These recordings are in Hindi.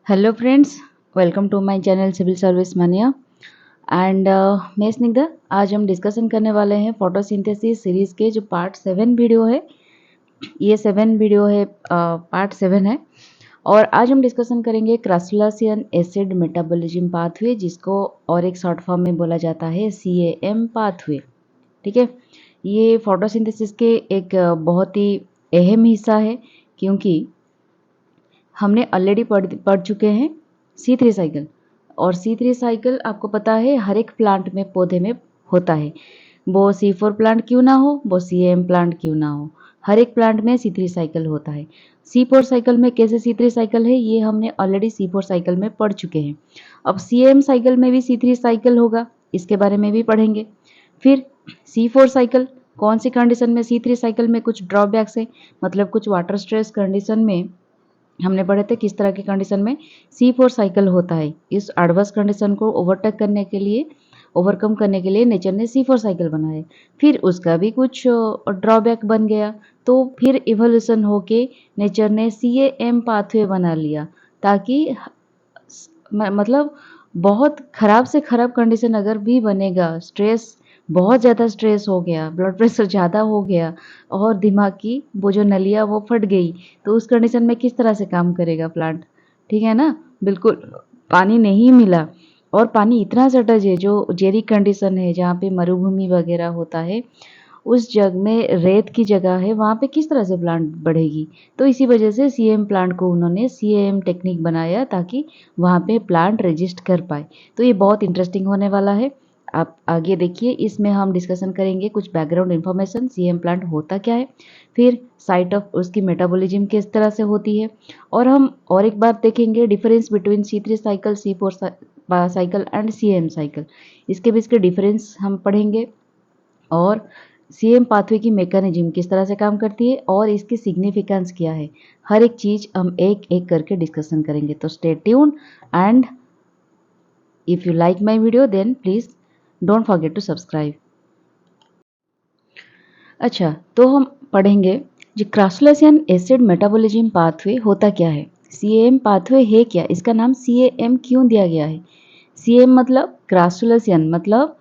Hello friends, welcome to my channel civil service mania and मैं स्निग्धा। आज हम डिस्कशन करने वाले हैं फोटोसिंथेसिस सीरीज़ के जो पार्ट 7 वीडियो है। ये 7 वीडियो है, पार्ट 7 है। और आज हम डिस्कशन करेंगे क्रासुलासियन एसिड मेटाबॉलिज्म पाथवे, जिसको और एक शॉर्ट फॉर्म में बोला जाता है CAM पाथवे। ठीक है, ये फोटोसिंथेसिस के एक बहुत ही अहम हिस्सा है, क्योंकि हमने ऑलरेडी पढ़ चुके हैं C3 साइकिल। और C3 साइकिल आपको पता है हर एक प्लांट में, पौधे में होता है। वो C4 प्लांट क्यों ना हो, वो CAM प्लांट क्यों ना हो, हर एक प्लांट में C3 साइकिल होता है। C4 साइकिल में कैसे C3 साइकिल है, ये हमने ऑलरेडी C4 साइकिल में पढ़ चुके हैं। अब CAM साइकिल में भी C3 साइकिल होगा, इसके बारे में भी पढ़ेंगे। फिर C4 साइकिल, कौन सी कंडीशन में C3 साइकिल में कुछ ड्रॉबैक्स है, मतलब कुछ वाटर स्ट्रेस कंडीशन में हमने पढ़े थे किस तरह की कंडीशन में C4 साइकिल होता है। इस एडवर्स कंडीशन को ओवरकम करने के लिए नेचर ने C4 साइकिल बनाया। फिर उसका भी कुछ ड्रॉबैक बन गया, तो फिर इवोल्यूशन होके नेचर ने CAM पाथवे बना लिया, ताकि मतलब बहुत ख़राब से ख़राब कंडीशन अगर भी बनेगा, स्ट्रेस बहुत ज़्यादा स्ट्रेस हो गया, ब्लड प्रेशर ज़्यादा हो गया और दिमाग की वो जो नलियाँ वो फट गई, तो उस कंडीशन में किस तरह से काम करेगा प्लांट। ठीक है ना, बिल्कुल पानी नहीं मिला और पानी इतना शॉर्टेज है, जो जेरी कंडीशन है जहाँ पे मरुभूमि वगैरह होता है, उस जग में रेत की जगह है, वहाँ पे किस तरह से प्लांट बढ़ेगी। तो इसी वजह से CAM प्लांट को उन्होंने CAM टेक्निक बनाया, ताकि वहाँ पे प्लांट रजिस्ट कर पाए। तो ये बहुत इंटरेस्टिंग होने वाला है, आप आगे देखिए। इसमें हम डिस्कशन करेंगे कुछ बैकग्राउंड इन्फॉर्मेशन, CAM प्लांट होता क्या है, फिर साइट ऑफ उसकी मेटाबॉलिज्म किस तरह से होती है, और हम और एक बार देखेंगे difference between C3 cycle, C4 cycle and CAM cycle. इसके बीच के डिफरेंस हम पढ़ेंगे, और CAM पाथवे की मैकेनिज्म किस तरह से काम करती है और इसकी सिग्निफिकेंस क्या है, हर एक चीज़ हम एक एक करके डिस्कशन करेंगे। तो stay tune and if you like my video then please don't forget to subscribe. अच्छा, तो हम पढ़ेंगे जो क्रासुलासियन एसिड मेटाबॉलिज्म पाथवे होता क्या है। CAM पाथवे है क्या, इसका नाम CAM क्यों दिया गया है। CAM मतलब क्रासुलासियन, मतलब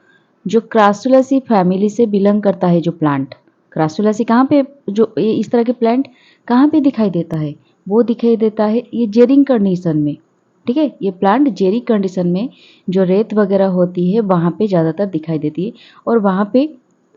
जो क्रासुलासी फैमिली से बिलोंग करता है जो प्लांट। क्रासुलासी कहाँ पे, जो ये इस तरह के प्लांट कहाँ पे दिखाई देता है, वो दिखाई देता है ये जेरिंग कंडीशन में। ठीक है, ये प्लांट जेरी कंडीशन में जो रेत वगैरह होती है वहाँ पे ज़्यादातर दिखाई देती है, और वहाँ पे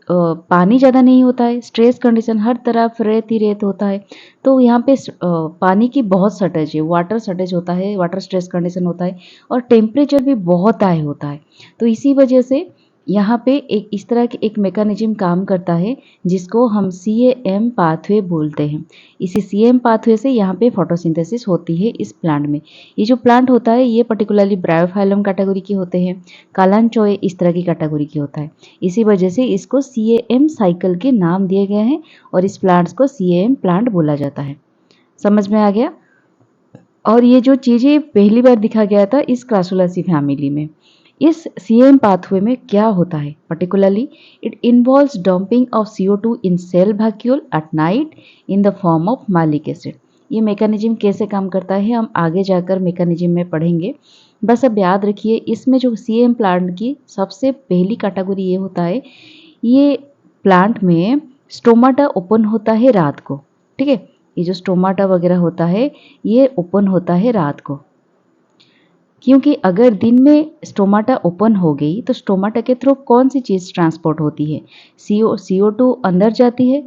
पानी ज़्यादा नहीं होता है, स्ट्रेस कंडीशन, हर तरफ रेत ही रेत होता है। तो यहाँ पे पानी की बहुत शॉर्टेज है, वाटर शॉर्टेज होता है, वाटर स्ट्रेस कंडीशन होता है, और टेम्परेचर भी बहुत हाई होता है। तो इसी वजह से यहाँ पे एक इस तरह की एक मैकेनिज्म काम करता है, जिसको हम CAM पाथवे बोलते हैं। इसी CAM पाथवे से यहाँ पे फोटोसिंथेसिस होती है इस प्लांट में। ये जो प्लांट होता है ये पर्टिकुलरली ब्रायोफाइलम कैटेगरी के होते हैं, कालांचोए इस तरह की कैटेगरी के होता है। इसी वजह से इसको CAM साइकिल के नाम दिए गए हैं, और इस प्लांट्स को CAM प्लांट बोला जाता है। समझ में आ गया। और ये जो चीज़ें पहली बार दिखा गया था इस क्रासुलासी फैमिली में। इस CAM पाथवे में क्या होता है particularly, it involves dumping of CO2 in cell vacuole at night in the form of malic acid. ये मैकेनिज्म कैसे काम करता है हम आगे जाकर मैकेनिज्म में पढ़ेंगे। बस अब याद रखिए, इसमें जो CAM प्लांट की सबसे पहली कैटेगरी ये होता है, ये प्लांट में स्टोमाटा ओपन होता है रात को। ठीक है, ये जो स्टोमाटा वगैरह होता है ये ओपन होता है रात को, क्योंकि अगर दिन में स्टोमाटा ओपन हो गई तो स्टोमाटा के थ्रू कौन सी चीज़ ट्रांसपोर्ट होती है, CO2 अंदर जाती है।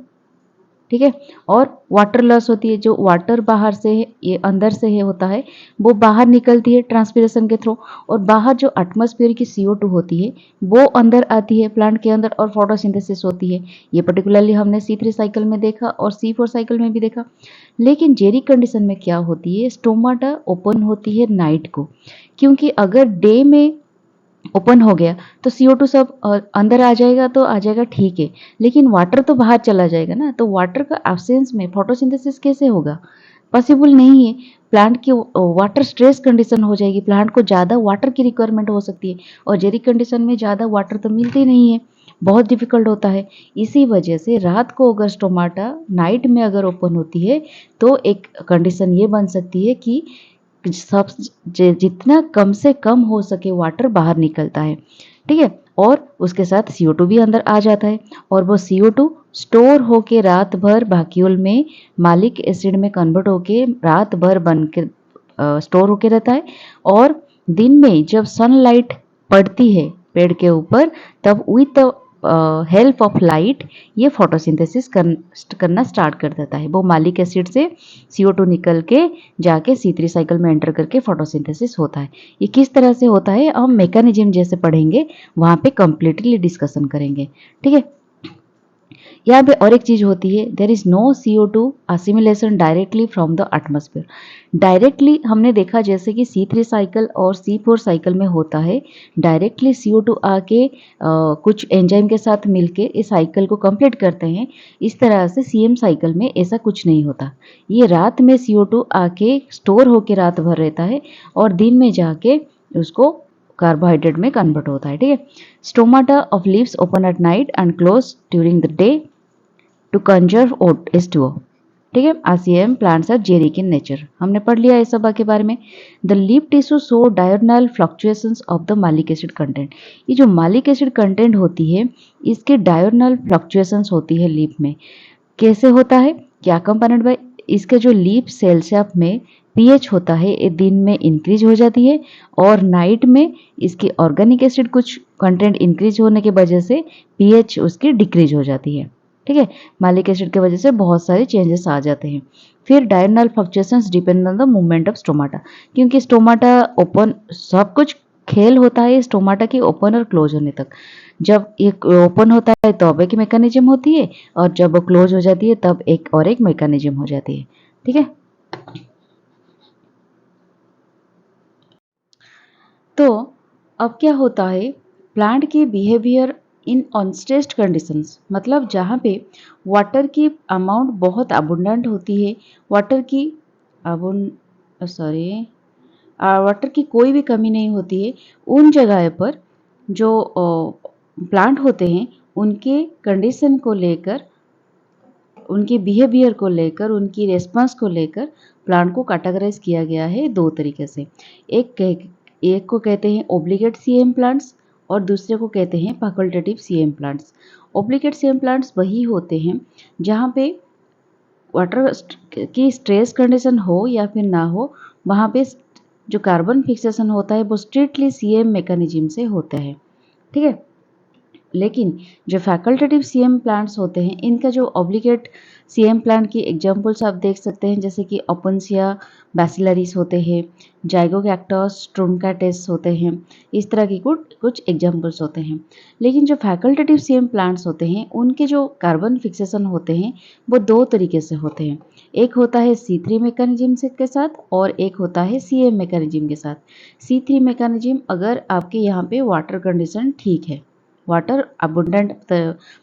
ठीक है, और वाटर लॉस होती है, जो वाटर बाहर से है, ये अंदर से है होता है, वो बाहर निकलती है ट्रांसपिरेशन के थ्रू, और बाहर जो एटमॉस्फेयर की CO2 होती है वो अंदर आती है प्लांट के अंदर, और फोटोसिंथेसिस होती है। ये पर्टिकुलरली हमने C3 साइकिल में देखा और C4 साइकिल में भी देखा। लेकिन जेरी कंडीशन में क्या होती है, स्टोमाटा ओपन होती है नाइट को, क्योंकि अगर डे में ओपन हो गया तो CO2 सब अंदर आ जाएगा, तो आ जाएगा ठीक है, लेकिन वाटर तो बाहर चला जाएगा ना, तो वाटर का एब्सेंस में फोटोसिंथेसिस कैसे होगा, पॉसिबल नहीं है। प्लांट की वाटर स्ट्रेस कंडीशन हो जाएगी, प्लांट को ज़्यादा वाटर की रिक्वायरमेंट हो सकती है, और जेरी कंडीशन में ज़्यादा वाटर तो मिलती नहीं है, बहुत डिफिकल्ट होता है। इसी वजह से रात को अगर स्टोमाटा नाइट में अगर ओपन होती है तो एक कंडीशन ये बन सकती है कि सब जितना कम से कम हो सके वाटर बाहर निकलता है, ठीक है। और उसके साथ CO2 भी अंदर आ जाता है और वो CO2 स्टोर होके रात भर वैक्यूल में मालिक एसिड में कन्वर्ट होके रात भर बन के स्टोर होके रहता है। और दिन में जब सनलाइट पड़ती है पेड़ के ऊपर, तब with the help of light ये फोटोसिंथेसिस करना स्टार्ट कर देता है। वो मालिक एसिड से CO2 निकल के जाके C3 साइकिल में एंटर करके फोटोसिंथेसिस होता है। ये किस तरह से होता है हम मैकेनिज्म जैसे पढ़ेंगे, वहाँ पे कंप्लीटली डिस्कशन करेंगे, ठीक है। यहाँ पे और एक चीज होती है, there is no CO2 assimilation directly from the atmosphere. Directly हमने देखा जैसे कि C3 साइकिल और C4 साइकिल में होता है, डायरेक्टली CO2 आके कुछ एंजाइम के साथ मिलके इस साइकिल को कंप्लीट करते हैं। इस तरह से CM साइकिल में ऐसा कुछ नहीं होता। ये रात में CO2 आके स्टोर होके रात भर रहता है और दिन में जाके उसको कार्बोहाइड्रेट में कन्वर्ट होता है, ठीक है। Stomata of leaves open at night and close during the day to conserve H2O, ठीक है। RCM plants are xeric in nature, हमने पढ़ लिया इस सब के बारे में। The leaf tissue show diagonal fluctuations of the malic acid content. ये जो मालिक एसिड कंटेंट होती है इसके डायगोनल फ्लक्चुएशंस होती है लीफ में। कैसे होता है, क्या कंपोनेंट बाय, इसके जो लीफ सेल शेप में पीएच होता है ये दिन में इंक्रीज हो जाती है और नाइट में इसकी ऑर्गेनिक एसिड कुछ कंटेंट इंक्रीज होने की वजह से पीएच उसकी डिक्रीज हो जाती है, ठीक है। मालिक एसिड की वजह से बहुत सारे चेंजेस आ जाते हैं। फिर diagonal fluctuations depend on the movement of stomata, क्योंकि स्टोमाटा ओपन, सब कुछ खेल होता है स्टोमाटा की ओपन और क्लोज होने तक। जब ये ओपन होता है तब एक मैकेनिज्म होती है और जब वो क्लोज हो जाती है तब एक और एक मैकेनिज्म हो जाती है, ठीक है। तो अब क्या होता है, प्लांट की बिहेवियर इन अनस्ट्रेस्ड कंडीशंस, मतलब जहाँ पे वाटर की अमाउंट बहुत अबुंडेंट होती है, वाटर की अबुन सॉरी वाटर की कोई भी कमी नहीं होती है, उन जगह पर जो प्लांट होते हैं उनके कंडीशन को लेकर, उनके बिहेवियर को लेकर, उनकी रेस्पॉन्स को लेकर प्लांट को कैटेगराइज किया गया है दो तरीके से। एक को कहते हैं ओब्लिगेट CM प्लांट्स और दूसरे को कहते हैं facultative CM plants. Obligate CM plants वही होते हैं जहाँ पे वाटर की स्ट्रेस कंडीशन हो या फिर ना हो, वहाँ पे जो कार्बन फिक्सेशन होता है वो स्ट्रिक्टली CM मैकेनिज्म से होता है, ठीक है। लेकिन जो फैकल्टेटिव CM प्लांट्स होते हैं इनका जो ऑब्लिगेट CM प्लांट की एग्जांपल्स आप देख सकते हैं, जैसे कि ओपनसिया बैसिलरिस होते हैं, जाइगोकैक्टस ट्रुंकाटेस होते हैं, इस तरह की कुछ एग्जांपल्स होते हैं। लेकिन जो फैकल्टेटिव CM प्लांट्स होते हैं उनके जो कार्बन फिक्सेशन होते हैं वो दो तरीके से होते हैं। एक होता है C3 मैकेनिज्म से के साथ और एक होता है CM मैकेनिज्म के साथ। C3 मैकेनिज्म अगर आपके यहाँ पे वाटर कंडीशन ठीक है, वाटर अबुंडेंट,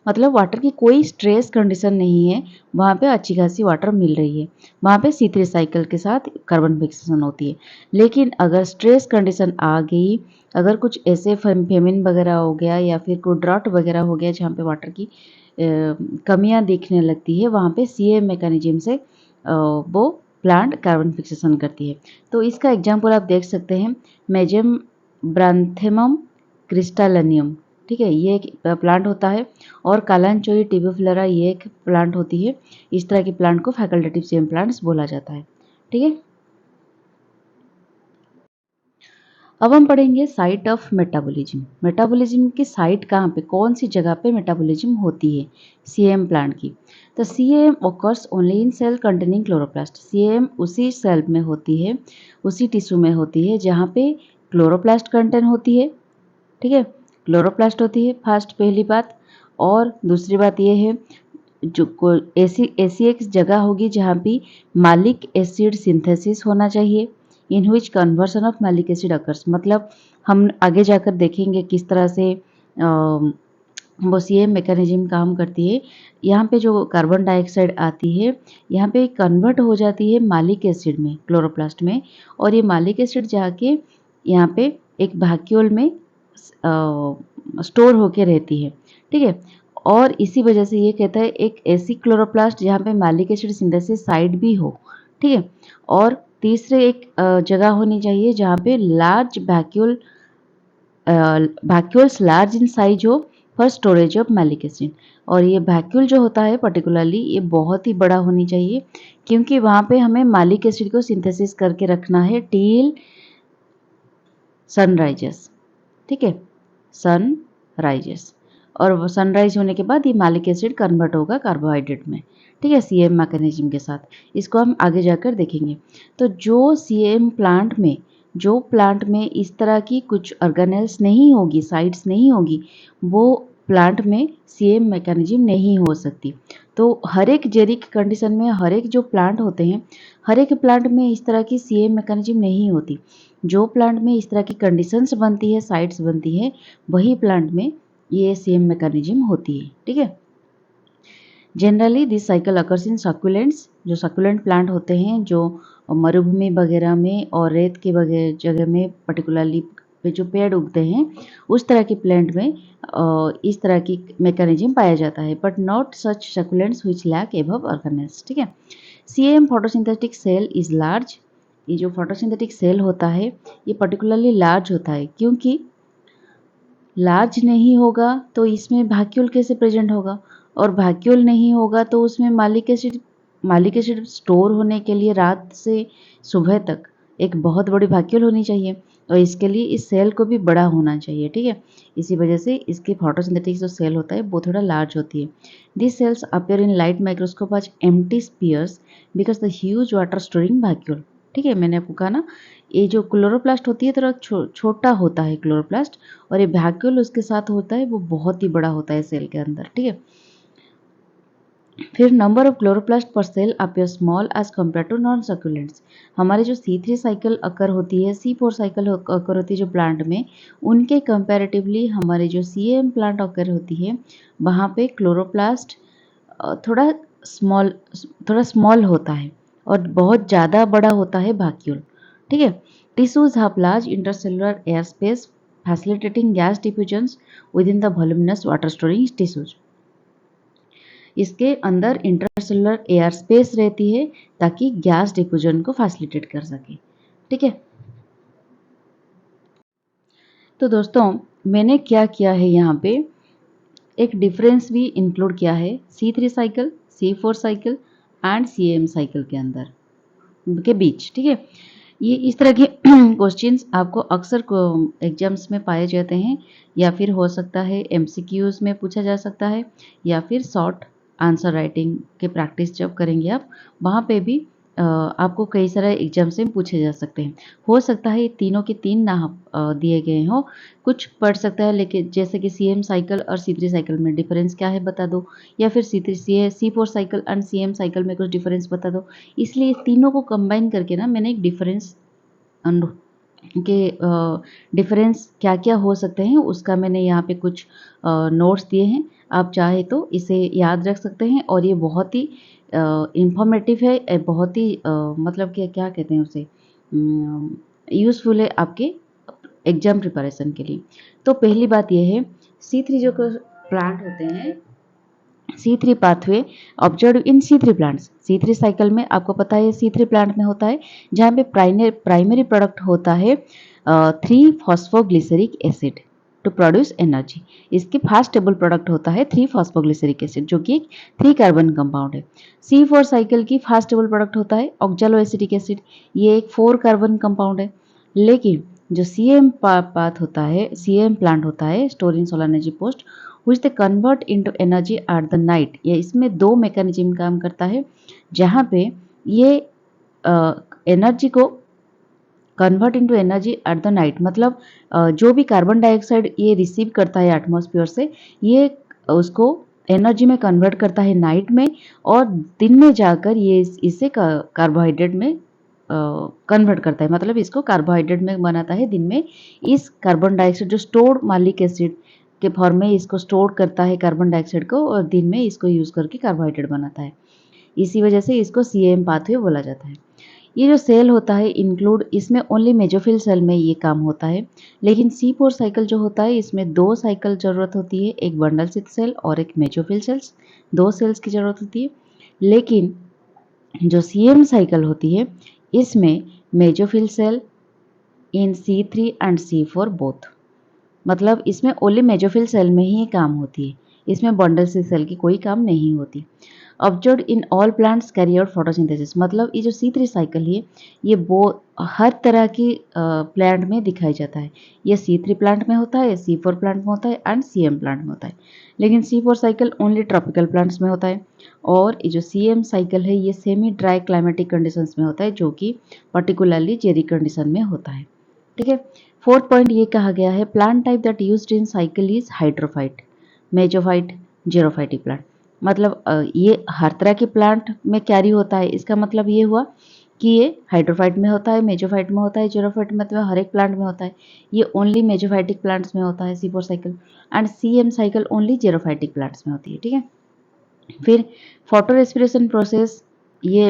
मतलब वाटर की कोई स्ट्रेस कंडीशन नहीं है, वहाँ पे अच्छी खासी वाटर मिल रही है, वहाँ पे C3 साइकिल के साथ कार्बन फिक्सेशन होती है। लेकिन अगर स्ट्रेस कंडीशन आ गई, अगर कुछ ऐसे फेमिन वगैरह हो गया या फिर कोई ड्रॉट वगैरह हो गया जहाँ पे वाटर की कमियाँ दिखने लगती है, वहाँ पे CM मैकेनिज्म से वो प्लांट कार्बन फिक्सेशन करती है। तो इसका एग्जाम्पल आप देख सकते हैं, मेजेम ब्रांथेमम क्रिस्टालिनियम, ठीक है, ये एक प्लांट होता है। और कालांचोई टिबिफिलोरा ये एक प्लांट होती है। इस तरह के प्लांट को फैकल्टेटिव CM प्लांट्स बोला जाता है, ठीक है। अब हम पढ़ेंगे साइट ऑफ मेटाबॉलिज्म। मेटाबॉलिज्म की साइट कहाँ पे, कौन सी जगह पे मेटाबॉलिज्म होती है CM प्लांट की। तो CM occurs only in cell containing chloroplast. CM उसी सेल में होती है, उसी टिश्यू में होती है जहाँ पे क्लोरोप्लास्ट कंटेंट होती है, ठीक है। क्लोरोप्लास्ट होती है फर्स्ट, पहली बात। और दूसरी बात ये है, जो ऐसी ऐसी एक जगह होगी जहाँ पे मालिक एसिड सिंथेसिस होना चाहिए, इन विच conversion of malic acid occurs. मतलब हम आगे जाकर देखेंगे किस तरह से वो CM मैकेनिज्म काम करती है। यहाँ पे जो कार्बन डाइऑक्साइड आती है यहाँ पे कन्वर्ट हो जाती है मालिक एसिड में, क्लोरोप्लास्ट में, और ये मालिक एसिड जाके यहाँ पे एक वैक्यूल में स्टोर होके रहती है, ठीक है। और इसी वजह से ये कहता है एक ऐसी क्लोरोप्लास्ट जहाँ पे मालिक एसिड सिंथेसिस साइट भी हो, ठीक है। और तीसरे एक जगह होनी चाहिए जहाँ पे large vacuoles large in size हो for storage of malic acid. और ये वैक्यूल जो होता है पर्टिकुलरली ये बहुत ही बड़ा होनी चाहिए, क्योंकि वहाँ पे हमें मैलिक एसिड को सिंथेसिस करके रखना है टिल सनराइजेस। ठीक है, सनराइजेस, और वो सनराइज होने के बाद ये मैलिक एसिड कन्वर्ट होगा कार्बोहाइड्रेट में। ठीक है, सीएम मैकेनिज्म के साथ। इसको हम आगे जाकर देखेंगे। तो जो प्लांट में इस तरह की कुछ ऑर्गेनेल्स नहीं होगी, साइट्स नहीं होगी, वो प्लांट में सीएम मैकेनिज्म नहीं हो सकती। तो हर एक जेरिक कंडीशन में हर एक जो प्लांट होते हैं, हर एक प्लांट में इस तरह की सीएम मैकेनिज्म नहीं होती। जो प्लांट में इस तरह की कंडीशंस बनती है, साइट्स बनती है, वही प्लांट में ये सेम मैकेनिज्म होती है। ठीक है, generally this cycle occurs in succulents. जो सकुलेंट प्लांट होते हैं, जो मरुभूमि वगैरह में और रेत के वगैरह जगह में पर्टिकुलरली पे जो पेड़ उगते हैं, उस तरह के प्लांट में इस तरह की मैकेनिज्म पाया जाता है, but not such succulents which lack above organelles. ठीक है, CM photosynthetic cell is large. ये जो फोटोसिंथेटिक सेल होता है ये पर्टिकुलरली लार्ज होता है, क्योंकि लार्ज नहीं होगा तो इसमें वैक्यूल कैसे प्रेजेंट होगा, और वैक्यूल नहीं होगा तो उसमें मालिक एसिड स्टोर होने के लिए रात से सुबह तक एक बहुत बड़ी वैक्यूल होनी चाहिए, और इसके लिए इस सेल को भी बड़ा होना चाहिए। ठीक है, इसी वजह से इसकी फोटोसिंथेटिक जो सेल होता है वो थोड़ा लार्ज होती है। This cells appear in light microscope as empty spheres because the huge water storing vacuole. ठीक है, मैंने आपको कहा ना, ये जो क्लोरोप्लास्ट होती है थोड़ा छोटा होता है क्लोरोप्लास्ट, और ये वैक्यूल उसके साथ होता है वो बहुत ही बड़ा होता है सेल के अंदर। ठीक है, फिर नंबर ऑफ क्लोरोप्लास्ट पर cell appear small as compare to non succulents. हमारे जो C3 साइकिल अकर होती है, C4 साइकिल अकर होती है जो प्लांट में, उनके कंपैरेटिवली हमारे जो CAM प्लांट अकर होती है वहाँ पे क्लोरोप्लास्ट थोड़ा स्मॉल होता है, और बहुत ज़्यादा बड़ा होता है वैक्यूल। ठीक है, tissues have large intercellular air space facilitating gas diffusions within the voluminous water storing tissues. इसके अंदर इंटरसेलुलर एयर स्पेस रहती है ताकि गैस डिफ्यूजन को फैसिलिटेट कर सके। ठीक है, तो दोस्तों मैंने क्या किया है यहाँ पे, एक डिफरेंस भी इंक्लूड किया है C3 cycle, C4 cycle and CAM cycle के अंदर के बीच। ठीक है, ये इस तरह के क्वेश्चंस आपको अक्सर एग्जाम्स में पाए जाते हैं, या फिर हो सकता है MCQs में पूछा जा सकता है, या फिर शॉर्ट आंसर राइटिंग के प्रैक्टिस जब करेंगे आप, वहाँ पे भी आपको कई सारे एग्जाम से पूछे जा सकते हैं। हो सकता है ये तीनों के तीन ना दिए गए हों, कुछ पढ़ सकता है, लेकिन जैसे कि CM साइकिल और C3 साइकिल में डिफरेंस क्या है बता दो, या फिर C4 cycle and CM cycle में कुछ डिफरेंस बता दो। इसलिए तीनों को कंबाइन करके ना मैंने एक डिफरेंस के डिफरेंस क्या क्या हो सकते हैं उसका मैंने यहाँ पे कुछ नोट्स दिए हैं। आप चाहे तो इसे याद रख सकते हैं, और ये बहुत ही इंफॉर्मेटिव है, बहुत ही मतलब कि क्या कहते हैं उसे, यूज़फुल है आपके एग्जाम प्रिपरेशन के लिए। तो पहली बात यह है, C3 जो प्लांट होते हैं, C3 pathway observe in C3 plants. C3 cycle में आपको पता है C3 प्लांट में होता है, जहाँ पे प्राइमरी प्रोडक्ट होता है 3 phosphoglyceric acid to produce energy. इसके फास्ट टेबल प्रोडक्ट होता है 3 फॉस्फोग्लिसरिक एसिड, जो कि एक 3 कार्बन कंपाउंड है। C4 साइकिल की फास्ट टेबल प्रोडक्ट होता है ऑक्जेलो एसिटिक एसिड, ये एक 4 कार्बन कंपाउंड है। लेकिन जो CM पाथ होता है, CM प्लांट होता है, storing solar energy post, which they convert into energy at the night। ये इसमें दो मैकेनिज्म काम करता है, जहाँ पे ये एनर्जी को convert into energy at the night, मतलब जो भी कार्बन डाइऑक्साइड ये रिसीव करता है एटमॉस्फेयर से, ये उसको एनर्जी में कन्वर्ट करता है नाइट में, और दिन में जाकर ये इसे कार्बोहाइड्रेट में कन्वर्ट करता है, मतलब इसको कार्बोहाइड्रेट में बनाता है दिन में। इस कार्बन डाइऑक्साइड जो स्टोर्ड मालिक एसिड के फॉर्म में इसको स्टोर करता है कार्बन डाइऑक्साइड को, और दिन में इसको यूज़ करके कार्बोहाइड्रेट बनाता है। इसी वजह से इसको CM पाथवे बोला जाता है। ये जो सेल होता है इंक्लूड, इसमें ओनली मेजोफिल सेल में ये काम होता है, लेकिन C4 साइकिल जो होता है इसमें 2 साइकिल ज़रूरत होती है, एक बंडल सिथ सेल और एक मेजोफिल सेल्स, 2 सेल्स की ज़रूरत होती है। लेकिन जो CM साइकिल होती है इसमें mesophyll cell in C3 and C4 both, मतलब इसमें ओनली मेजोफिल सेल में ही ये काम होती है, इसमें बंडल सेल की कोई काम नहीं होती। Observed in all plants carry out photosynthesis, मतलब ये जो C3 साइकिल है ये वो हर तरह की प्लांट में दिखाई जाता है। ये C3 प्लांट में होता है, C4 प्लांट में होता है एंड CM प्लांट में होता है, लेकिन C4 cycle only tropical plants में होता है। और ये जो CM साइकिल है ये सेमी ड्राई क्लाइमेटिक कंडीशंस में होता है, जो कि पर्टिकुलरली जेरी कंडीशन में होता है। ठीक है, फोर्थ पॉइंट ये कहा गया है plant type that used in cycle is hydrophyte, mesophyte, xerophytic plant, मतलब ये हर तरह के प्लांट में कैरी होता है। इसका मतलब ये हुआ कि ये हाइड्रोफाइट में होता है, मेजोफाइट में होता है, जीरोफाइट मतलब हर एक प्लांट में होता है। ये ओनली मेजोफाइटिक प्लांट्स में होता है C4 cycle, and CM cycle only xerophytic plants में होती है। ठीक है, फिर फोटो रेस्पिरेशन प्रोसेस, ये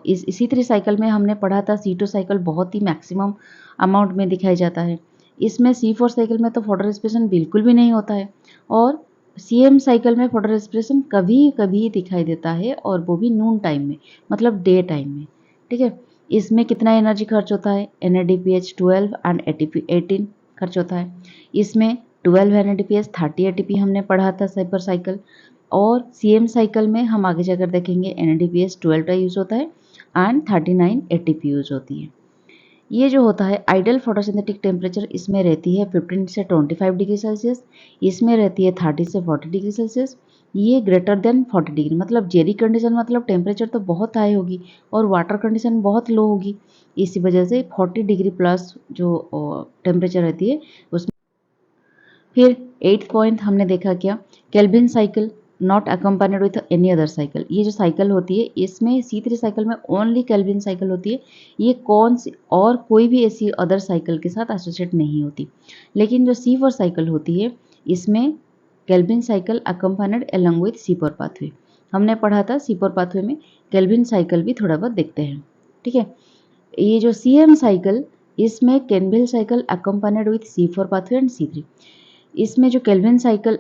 इस C3 साइकिल में हमने पढ़ा था C2 साइकिल बहुत ही मैक्सिमम अमाउंट में दिखाई जाता है। इसमें C4 साइकिल में तो फोटो रेस्पिरेशन बिल्कुल भी नहीं होता है, और CM साइकिल में फोटो रेस्पिरेशन कभी कभी दिखाई देता है, और वो भी नून टाइम में, मतलब डे टाइम में। ठीक है, इसमें कितना एनर्जी खर्च होता है, NADPH 12 एंड ATP 18 खर्च होता है। इसमें 12 NADPH 30 ATP हमने पढ़ा था साइपर साइकिल, और CM साइकिल में हम आगे जाकर देखेंगे NADPH 12 का यूज होता है एंड 39 ATP यूज होती है। ये जो होता है आइडियल फोटोसिंथेटिक टेम्परेचर, इसमें रहती है 15 से 25 डिग्री सेल्सियस, इसमें रहती है 30 से 40 डिग्री सेल्सियस। ये ग्रेटर देन 40 डिग्री, मतलब जेरी कंडीशन मतलब टेम्परेचर तो बहुत हाई होगी और वाटर कंडीशन बहुत लो होगी, इसी वजह से 40 डिग्री प्लस जो टेम्परेचर रहती है उसमें। फिर 8th पॉइंट हमने देखा क्या, Calvin cycle not accompanied with any other cycle. ये जो साइकिल होती है इसमें C3 साइकिल में ओनली केल्विन साइकिल होती है, ये कौन सी और कोई भी ऐसी अदर साइकिल के साथ एसोसिएट नहीं होती। लेकिन जो C4 साइकिल होती है इसमें Calvin cycle accompanied along with C4 pathway. हमने पढ़ा था C4 पाथवे में केल्विन साइकिल भी थोड़ा बहुत देखते हैं। ठीक है, ये जो CM साइकिल, इसमें Calvin cycle accompanied with C4 pathway and C3। इसमें जो केल्विन साइकिल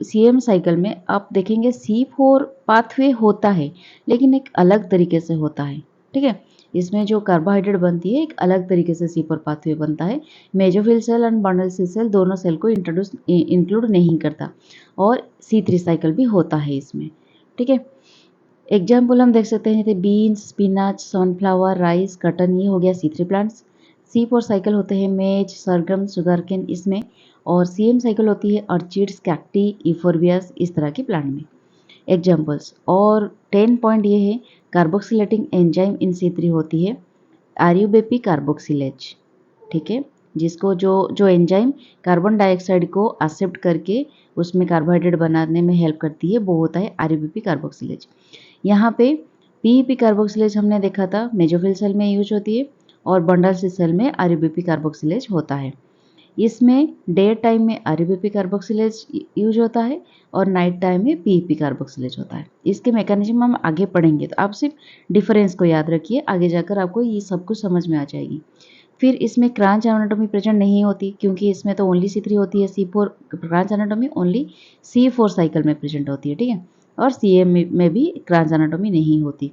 CM साइकिल में आप देखेंगे C4 पाथवे होता है, लेकिन एक अलग तरीके से होता है। ठीक है, इसमें जो कार्बोहाइड्रेट बनती है एक अलग तरीके से C4 पाथवे बनता है। Mesophyll cell and bundle cell दोनों सेल को इंक्लूड नहीं करता, और C3 साइकिल भी होता है इसमें। ठीक है, एग्जाम्पल हम देख सकते हैं जैसे बीन्स, स्पिनाच, सनफ्लावर, राइस, कटन, ये हो गया C3 प्लांट्स। C4 साइकिल होते हैं मेज, सरगम, सुगरकेन इसमें, और CM साइकिल होती है अर्चिड्स, कैक्टी, इफोर्बियास, इस तरह के प्लांट में। एग्जाम्पल्स और 10 पॉइंट ये है कार्बोक्सिलेटिंग एंजाइम इन C3 होती है आर्यूबेपी कार्बोक्सिलेज। ठीक है, जिसको जो जो एंजाइम कार्बन डाइऑक्साइड को एक्सेप्ट करके उसमें कार्बोहाइड्रेट बनाने में हेल्प करती है वो होता है आर्यूबीपी कार्बोक्सिलेज। यहाँ पे PEP कार्बोक्सिलेज हमने देखा था मेजोफिल सेल में यूज होती है, और बंडल सेल में आर्यूबीपी कार्बोक्सिलेज होता है। इसमें डे टाइम में आरयूबीपी कार्बोक्सिलेज यूज होता है, और नाइट टाइम में PEP कार्बोक्सिलेज होता है। इसके मैकेनिज्म हम आगे पढ़ेंगे, तो आप सिर्फ डिफरेंस को याद रखिए, आगे जाकर आपको ये सब कुछ समझ में आ जाएगी। फिर इसमें क्रांच एनाटोमी प्रेजेंट नहीं होती, क्योंकि इसमें तो ओनली C3 होती है। C4 crunch anatomy only C4 cycle में प्रेजेंट होती है। ठीक है, और CM में भी क्रांच एनाटोमी नहीं होती।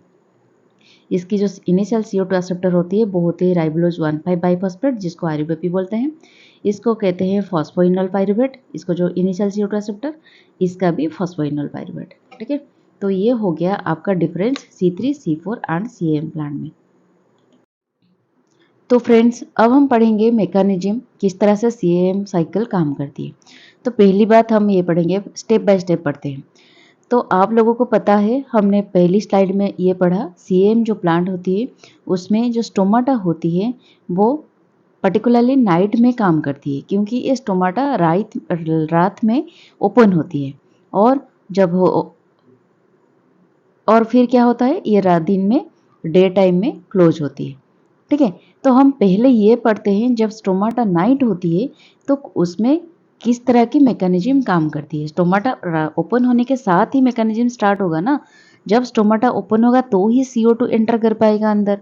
इसकी जो इनिशियल CO2 एक्सेप्टर होती है वो होती है राइबोलोज 1,5 बाइफॉस्फेट, जिसको आरयूबीपी बोलते हैं। इसको कहते हैं फॉस्फोइनोल पाइरूवेट, इसको जो इनिशियल CO2 एक्सेप्टर, इसका भी फॉस्फोइनोल पाइरूवेट। ठीक है, तो ये हो गया आपका difference C3, C4 and CM plant में। तो फ्रेंड्स अब हम पढ़ेंगे मैकेनिज्म किस तरह से CM साइकिल काम करती है। तो पहली बात हम ये पढ़ेंगे, स्टेप बाय स्टेप पढ़ते हैं। तो आप लोगों को पता है हमने पहली स्लाइड में ये पढ़ा CM जो प्लांट होती है उसमें जो स्टोमाटा होती है वो पर्टिकुलरली नाइट में काम करती है, क्योंकि ये स्टोमाटा रात में ओपन होती है, और जब हो और फिर क्या होता है ये रात दिन में डे टाइम में क्लोज होती है। ठीक है, तो हम पहले ये पढ़ते हैं जब स्टोमाटा नाइट होती है तो उसमें किस तरह की मैकेनिज्म काम करती है। स्टोमाटा ओपन होने के साथ ही मैकेनिज्म स्टार्ट होगा ना, जब स्टोमाटा ओपन होगा तो ही CO2 एंटर कर पाएगा अंदर।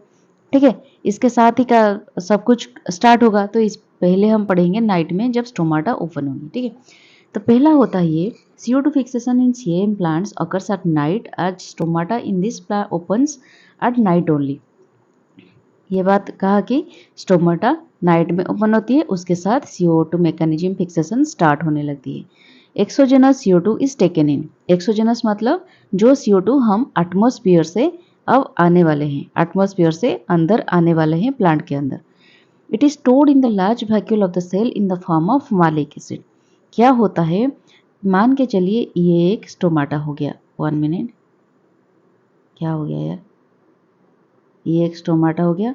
ठीक है, इसके साथ ही का सब कुछ स्टार्ट होगा, तो इस पहले हम पढ़ेंगे नाइट में जब स्टोमाटा ओपन होगी। ठीक है, तो पहला होता है ये CO2 fixation in CM plants occurs at night as stomata in this plant opens at night only. ये बात कहा कि स्टोमाटा नाइट में ओपन होती है, उसके साथ CO2 मैकेनिज्म फिक्सेशन स्टार्ट होने लगती है। Exogenous CO2 is taken in. Exogenous मतलब जो CO2 हम एटमॉस्फेयर से अब आने वाले हैं, एटमॉस्फेयर से अंदर आने वाले हैं प्लांट के अंदर। It is stored in the large vacuole of the cell in the form of malic acid. क्या होता है, मान के चलिए ये एक स्टोमाटा हो गया। 1 मिनट, क्या हो गया यार, ये एक स्टोमाटा हो गया,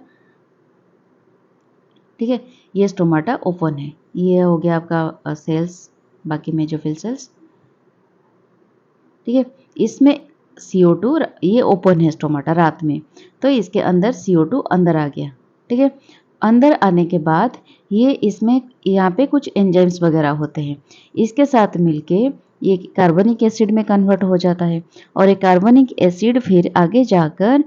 ठीक है। ये स्टोमाटा ओपन है, ये हो गया आपका सेल्स, बाकी मेजोफिल सेल्स, ठीक है। इसमें CO2, ये ओपन है स्टोमाटा रात में, तो इसके अंदर CO2 अंदर आ गया, ठीक है। अंदर आने के बाद ये इसमें यहाँ पे कुछ एंजाइम्स वगैरह होते हैं, इसके साथ मिलके ये कार्बनिक एसिड में कन्वर्ट हो जाता है, और ये कार्बनिक एसिड फिर आगे जाकर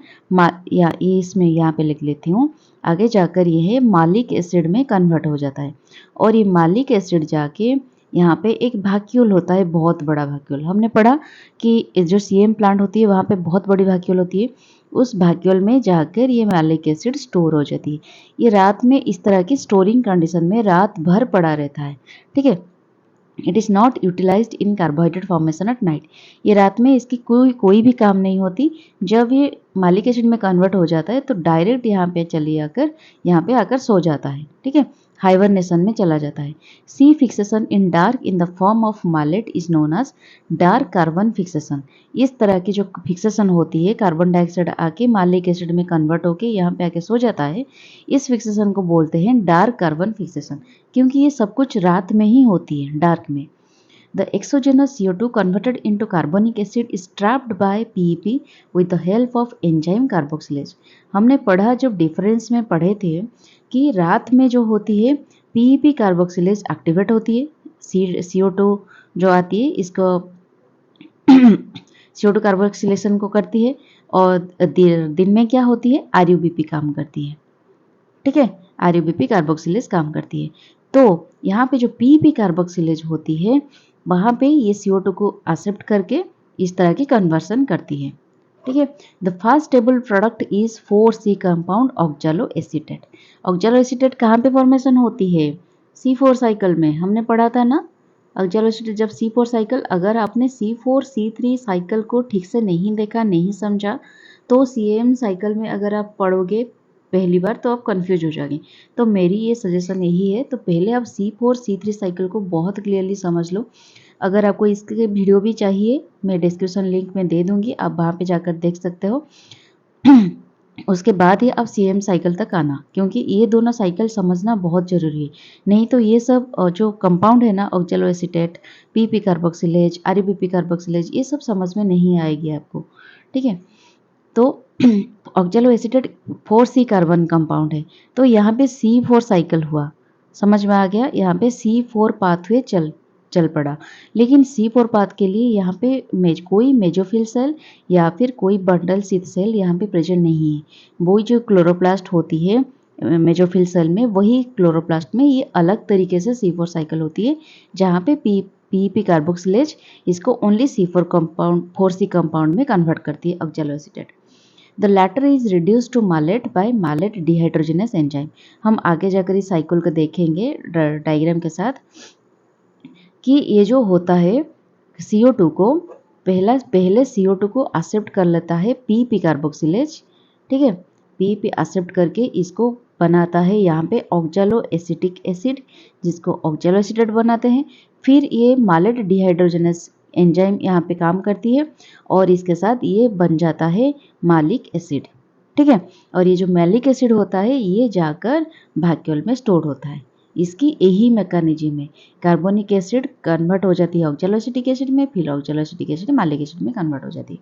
या ये इसमें यहाँ पे लिख लेती हूँ, आगे जाकर ये मालिक एसिड में कन्वर्ट हो जाता है। और ये मालिक एसिड जाके यहाँ पे एक वैक्यूल होता है, बहुत बड़ा वैक्यूल। हमने पढ़ा कि जो CM प्लांट होती है वहाँ पे बहुत बड़ी वैक्यूल होती है, उस वैक्यूल में जाकर ये मैलिक एसिड स्टोर हो जाती है। ये रात में इस तरह की स्टोरिंग कंडीशन में रात भर पड़ा रहता है, ठीक है। It is not utilized in carbohydrate formation at night. ये रात में इसकी कोई भी काम नहीं होती। जब ये मालिक एसिड में कन्वर्ट हो जाता है तो डायरेक्ट यहाँ पे चले आकर यहाँ पे आकर सो जाता है, ठीक है, हाइबरनेशन में चला जाता है। C fixation in dark in the form of malate is known as dark carbon fixation. इस तरह की जो फिक्सेशन होती है, कार्बन डाइऑक्साइड आके मालिक एसिड में कन्वर्ट होके यहाँ पे आके सो जाता है, इस फिक्सेशन को बोलते हैं डार्क कार्बन फिक्सेशन, क्योंकि ये सब कुछ रात में ही होती है, डार्क में। The exogenous CO2 converted into carbonic acid is trapped by PEP with the help of enzyme carboxylase। हमने पढ़ा, जब डिफरेंस में पढ़े थे कि रात में जो होती है PEP कार्बोक्सिलेज एक्टिवेट होती है, CO2 जो आती है इसको CO2 कार्बोक्सिलेशन को करती है, और दिन में क्या होती है, RUBP काम करती है, ठीक है, RUBP कार्बोक्सिलेज काम करती है। तो यहाँ पे जो PEP कार्बोक्सिलेज होती है वहाँ पे ये CO2 को एक्सेप्ट करके इस तरह की कन्वर्सन करती है, ठीक है। The first stable product is 4C compound ऑक्जेलो acetate. ऑक्जेलो acetate कहाँ पे फॉर्मेशन होती है, C4 साइकिल में। हमने पढ़ा था ना ऑक्जेलो एसीटेट, जब C4 साइकिल, अगर आपने C4 C3 साइकिल को ठीक से नहीं देखा, नहीं समझा, तो CM साइकिल में अगर आप पढ़ोगे पहली बार तो आप कंफ्यूज हो जाएंगे। तो मेरी ये सजेशन यही है, तो पहले आप C4 C3 साइकिल को बहुत क्लियरली समझ लो। अगर आपको इसके वीडियो भी चाहिए, मैं डिस्क्रिप्शन लिंक में दे दूंगी, आप वहाँ पे जाकर देख सकते हो। उसके बाद ही आप CM साइकिल तक आना, क्योंकि ये दोनों साइकिल समझना बहुत ज़रूरी है। नहीं तो ये सब जो कंपाउंड है ना, ऑक्जेलो acetate, PP carboxylase, RUBP carboxylase, ये सब समझ में नहीं आएगी आपको, ठीक है। तो ऑक्जेलो एसीटेट 4C कार्बन कंपाउंड है, तो यहाँ पे C4 साइकिल हुआ, समझ में आ गया। यहाँ पे C4 पाथवे चल पड़ा, लेकिन C4 पाथ के लिए यहाँ पे कोई मेजोफिल सेल या फिर कोई बंडल शीथ सेल यहाँ पे प्रेजेंट नहीं है। वो जो क्लोरोप्लास्ट होती है मेजोफिल सेल में, वही क्लोरोप्लास्ट में ये अलग तरीके से C4 साइकिल होती है, जहाँ पे PEP कार्बोक्सिलेज इसको ओनली C4 कंपाउंड 4C कंपाउंड में कन्वर्ट करती है oxalo acetate. The latter is reduce to malate by malate dehydrogenase enzyme. हम आगे जाकर इस साइकिल को देखेंगे डायग्राम के साथ कि ये जो होता है CO2 को पहले CO2 को एक्सेप्ट कर लेता है PP कार्बोक्सिलेज, ठीक है। PP एक्सेप्ट करके इसको बनाता है यहाँ पे ऑक्जेलो एसिटिक एसिड, जिसको ऑक्जेलो एसीटेट बनाते हैं। फिर ये मालेट डिहाइड्रोजनस एंजाइम यहाँ पे काम करती है, और इसके साथ ये बन जाता है मालिक एसिड, ठीक है। और ये जो मैलिक एसिड होता है ये जाकर वैक्यूल में स्टोर होता है। इसकी यही मैकेनिज्म है, कार्बोनिक एसिड कन्वर्ट हो जाती है ऑक्जेलो एसिटिक एसिड में, फिर ऑक्जेलो एसिटिक एसिड मालिक एसिड में कन्वर्ट हो जाती है।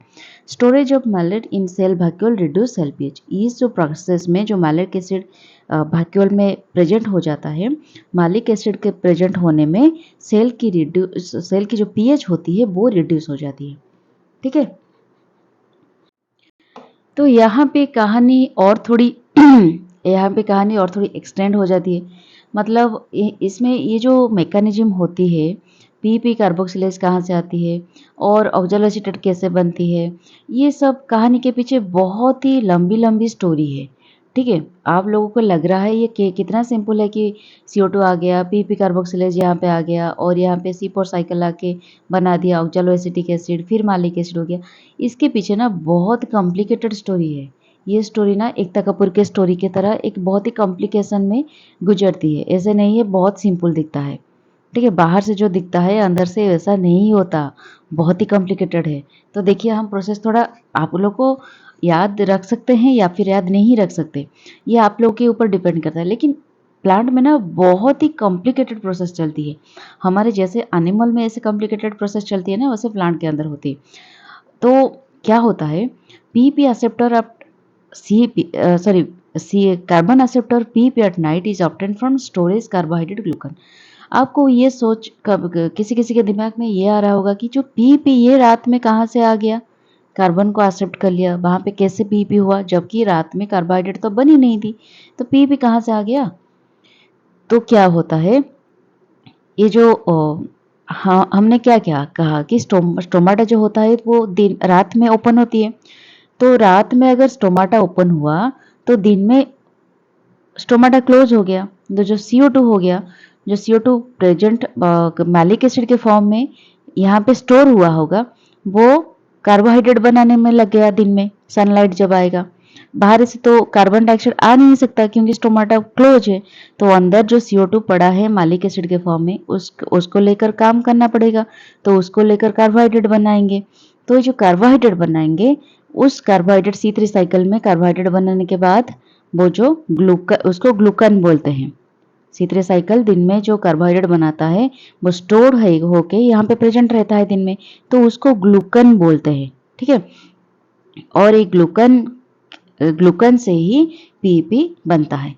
Storage of malate in cell vacuole reduce cell pH. इस जो प्रोसेस में जो मैलिक एसिड वैक्यूल में प्रेजेंट हो जाता है, मालिक एसिड के प्रेजेंट होने में सेल की जो पीएच होती है वो रिड्यूस हो जाती है, ठीक है। तो यहाँ पे कहानी और थोड़ी एक्सटेंड हो जाती है। मतलब इसमें ये जो मैकेनिज्म होती है, PP कार्बोक्सिलेज कहाँ से आती है और ऑक्जेलो एसीटेट कैसे बनती है, ये सब कहानी के पीछे बहुत ही लंबी लंबी स्टोरी है, ठीक है, आप लोगों को लग रहा है ये कितना सिंपल है कि CO2 आ गया, PP कार्बोक्सिलेज यहाँ पे आ गया और यहाँ पे C4 साइकिल आके बना दिया ऑक्सैलो एसिटिक एसिड, फिर मालिक एसिड हो गया। इसके पीछे ना बहुत कॉम्प्लिकेटेड स्टोरी है। ये स्टोरी ना एकता कपूर के स्टोरी की तरह एक बहुत ही कॉम्प्लिकेशन में गुजरती है। ऐसे नहीं है, बहुत सिंपल दिखता है। ठीक है, बाहर से जो दिखता है अंदर से वैसा नहीं होता, बहुत ही कॉम्प्लिकेटेड है। तो देखिए हम प्रोसेस थोड़ा आप लोग को याद रख सकते हैं या फिर याद नहीं रख सकते, ये आप लोग के ऊपर डिपेंड करता है। लेकिन प्लांट में ना बहुत ही कॉम्प्लिकेटेड प्रोसेस चलती है। हमारे जैसे एनिमल में ऐसे कॉम्प्लिकेटेड प्रोसेस चलती है ना, वैसे प्लांट के अंदर होती है। तो क्या होता है, PP acceptor of C carbon acceptor PP at night is obtained from storage carbohydrate glucan. आपको ये सोच कब किसी किसी के दिमाग में ये आ रहा होगा कि जो पीपी ये रात में कहाँ से आ गया, कार्बन को एक्सेप्ट कर लिया, वहाँ पे कैसे पीपी हुआ, जबकि रात में कार्बोहाइड्रेट तो बनी नहीं थी, तो पीपी कहाँ से आ गया। तो क्या होता है, ये जो हाँ हमने क्या क्या कहा कि स्टोमाटा जो होता है वो दिन रात में ओपन होती है। तो रात में अगर स्टोमाटा ओपन हुआ तो दिन में स्टोमाटा क्लोज हो गया। तो जो CO2 हो गया, जो CO2 प्रेजेंट मैलिक एसिड के फॉर्म में यहाँ पे स्टोर हुआ होगा, वो कार्बोहाइड्रेट बनाने में लग गया दिन में, सनलाइट जब आएगा। बाहर से तो कार्बन डाइऑक्साइड आ नहीं सकता क्योंकि स्टोमाटा क्लोज है। तो अंदर जो CO2 पड़ा है मैलिक एसिड के फॉर्म में उसको लेकर काम करना पड़ेगा। तो उसको लेकर कार्बोहाइड्रेट बनाएंगे। तो ये जो कार्बोहाइड्रेट बनाएंगे, उस कार्बोहाइड्रेट C3 साइकिल में कार्बोहाइड्रेट बनाने के बाद वो जो उसको ग्लूकन बोलते हैं। C3 साइकिल दिन में जो कार्बोहाइड्रेट बनाता है वो स्टोर है होके यहाँ पे प्रेजेंट रहता है दिन में, तो उसको ग्लूकन बोलते हैं। ठीक है, और एक ग्लूकन से ही पीपी बनता है।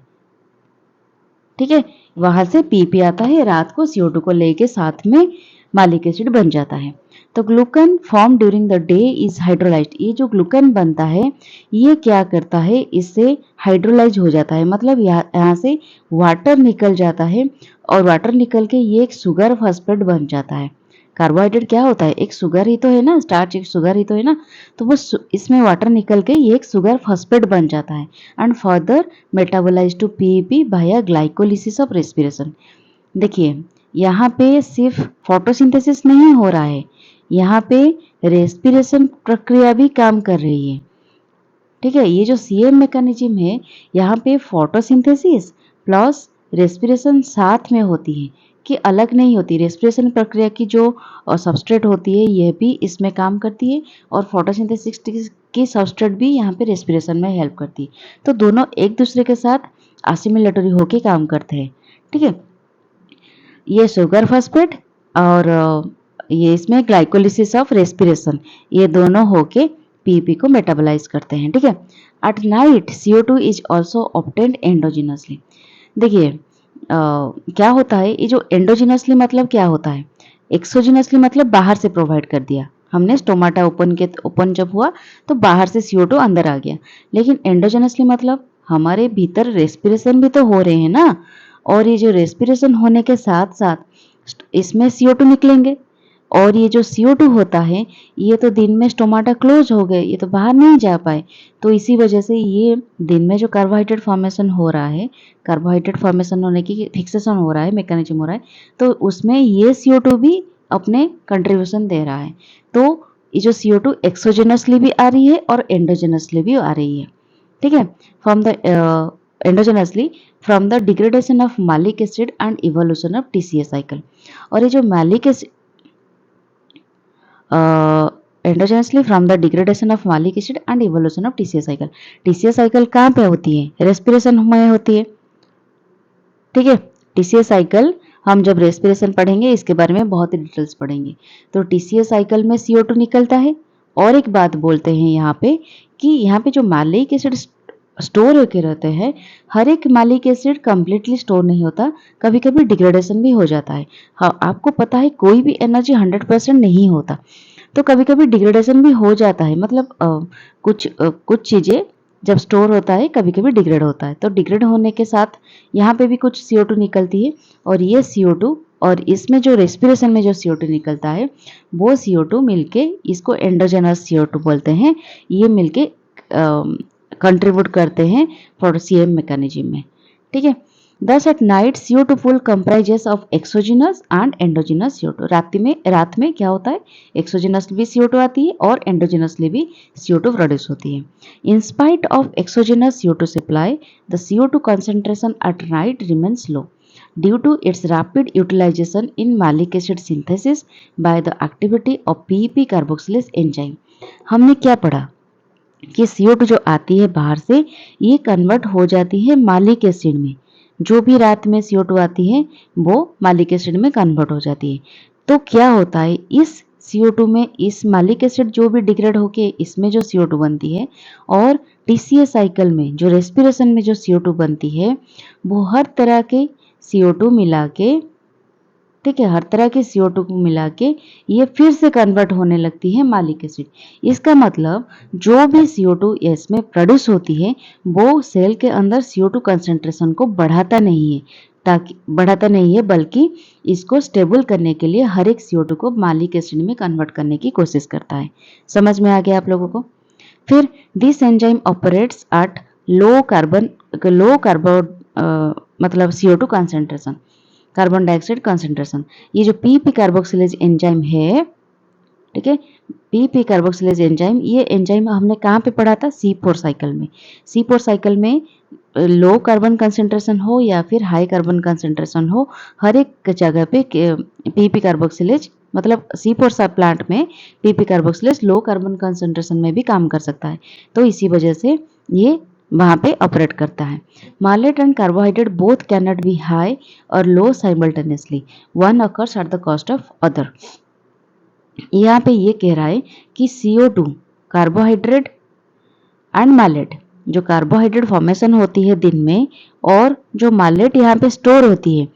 ठीक है, वहां से पीपी आता है, रात को CO2 को लेके साथ में मालिक एसिड बन जाता है। तो glucan form during the day is hydrolysed. ये जो ग्लूकन बनता है ये क्या करता है, इससे हाइड्रोलाइज हो जाता है, मतलब यहाँ से वाटर निकल जाता है और वाटर निकल के ये एक शुगर फॉस्फेट बन जाता है। कार्बोहाइड्रेट क्या होता है, एक शुगर ही तो है ना, स्टार्च एक शुगर ही तो है ना। तो वो इसमें वाटर निकल के ये एक शुगर फॉस्फेट बन जाता है and further metabolize to PP by glycolysis of respiration. देखिए यहाँ पे सिर्फ फोटोसिंथेसिस नहीं हो रहा है, यहाँ पे रेस्पिरेशन प्रक्रिया भी काम कर रही है। ठीक है, ये जो CM मैकेनिज्म है, यहाँ पे फोटोसिंथेसिस प्लस रेस्पिरेशन साथ में होती है, कि अलग नहीं होती। रेस्पिरेशन प्रक्रिया की जो सबस्ट्रेट होती है यह भी इसमें काम करती है और फोटोसिंथेसिस की सबस्ट्रेट भी यहाँ पे रेस्पिरेशन में हेल्प करती है। तो दोनों एक दूसरे के साथ असिमिलेटरी होके काम करते हैं। ठीक है, ये शुगर फॉस्फेट और ये इसमें ग्लाइकोलिसिस ऑफ रेस्पिरेशन, ये दोनों होके पीपी को मेटाबोलाइज करते हैं। ठीक है, at night CO2 is also obtained endogenously. देखिए क्या होता है, ये जो एंडोजिनसली मतलब क्या होता है, एक्सोजिनसली मतलब बाहर से प्रोवाइड कर दिया हमने, स्टोमाटा ओपन जब हुआ तो बाहर से CO2 अंदर आ गया। लेकिन एंडोजिनसली मतलब हमारे भीतर रेस्पिरेशन भी तो हो रहे हैं ना, और ये जो रेस्पिरेशन होने के साथ साथ इसमें CO2 निकलेंगे, और ये जो CO2 होता है ये तो दिन में स्टोमाटा क्लोज हो गए, ये तो बाहर नहीं जा पाए। तो इसी वजह से ये दिन में जो कार्बोहाइड्रेट फॉर्मेशन हो रहा है, कार्बोहाइड्रेट फॉर्मेशन होने की फिक्सेशन हो रहा है, मैकेनिज्म हो रहा है, तो उसमें ये CO2 भी अपने कंट्रीब्यूशन दे रहा है। तो ये जो CO2 एक्सोजेनसली भी आ रही है और एंडोजेनसली भी आ रही है। ठीक है, from the endogenously from the degradation of malic acid and evolution of TCA cycle. और ये जो malic acid endogenously from the degradation of malic acid and evolution of TCA cycle. TCA cycle कहाँ पे होती है, रेस्पिरेशन में होती है। ठीक है, TCA साइकिल हम जब रेस्पिरेशन पढ़ेंगे इसके बारे में बहुत ही डिटेल्स पढ़ेंगे। तो TCA साइकिल में CO2 निकलता है। और एक बात बोलते हैं यहाँ पे कि यहाँ पे जो मैलिक एसिड स्टोर होके रहते हैं, हर एक मैलिक एसिड कंप्लीटली स्टोर नहीं होता, कभी कभी डिग्रेडेशन भी हो जाता है। हाँ, आपको पता है कोई भी एनर्जी 100% नहीं होता, तो कभी कभी डिग्रेडेशन भी हो जाता है, मतलब कुछ चीज़ें जब स्टोर होता है कभी कभी डिग्रेड होता है। तो डिग्रेड होने के साथ यहाँ पे भी कुछ CO2 निकलती है, और ये CO2 और इसमें जो रेस्पिरेशन में जो CO2 निकलता है वो CO2 मिलके, इसको एंडोजेनस CO2 बोलते हैं, ये मिलके कंट्रीब्यूट करते हैं फॉर CAM मैकेनिज्म में। ठीक है। Thus at night CO2 pool comprises of exogenous and endogenous CO2। रात में क्या होता है, एक्सोजिनस भी CO2 आती है और एंडोजिनसली भी CO2 प्रोड्यूस होती है। In spite of exogenous CO2 supply, the CO2 concentration at night remains low due to its rapid utilization in malic acid synthesis by the activity of PEP carboxylase enzyme। हमने क्या पढ़ा कि CO2 जो आती है बाहर से, ये कन्वर्ट हो जाती है मालिक एसिड में। जो भी रात में CO2 आती है वो मालिक एसिड में कन्वर्ट हो जाती है। तो क्या होता है, इस CO2 में इस मालिक एसिड जो भी डिग्रेड होके इसमें जो CO2 बनती है, और TCA साइकिल में जो रेस्पिरेशन में जो CO2 बनती है, वो हर तरह के CO2 मिला के, ठीक है, हर तरह के CO2 को मिला के ये फिर से कन्वर्ट होने लगती है मालिक एसिड। इसका मतलब जो भी CO2 इसमें प्रोड्यूस होती है वो सेल के अंदर CO2 कंसंट्रेशन को बढ़ाता नहीं है, बल्कि इसको स्टेबल करने के लिए हर एक CO2 को मालिक एसिड में कन्वर्ट करने की कोशिश करता है। समझ में आ गया आप लोगों को? फिर this enzyme operates at low carbon मतलब CO2 concentration, carbon dioxide concentration. ये जो पीपी कार्बोक्सिलेज एंजाइम है, ठीक है, पीपी कार्बोक्सिलेज एंजाइम, ये एंजाइम हमने कहाँ पे पढ़ा था, C4 साइकिल में। C4 साइकिल में लो कार्बन कंसंट्रेशन हो या फिर हाई कार्बन कंसंट्रेशन हो, हर एक जगह पे पीपी कार्बोक्सिलेज मतलब C4 प्लांट में PP carboxylase low carbon concentration में भी काम कर सकता है। तो इसी वजह से ये वहाँ पे ऑपरेट करता है। Malate and carbohydrate both can not be high और low simultaneously, one occurs at the cost of other. यहाँ पे ये कह रहा है कि CO2 कार्बोहाइड्रेट एंड मालेट, जो कार्बोहाइड्रेट फॉर्मेशन होती है दिन में और जो मालेट यहाँ पे स्टोर होती है,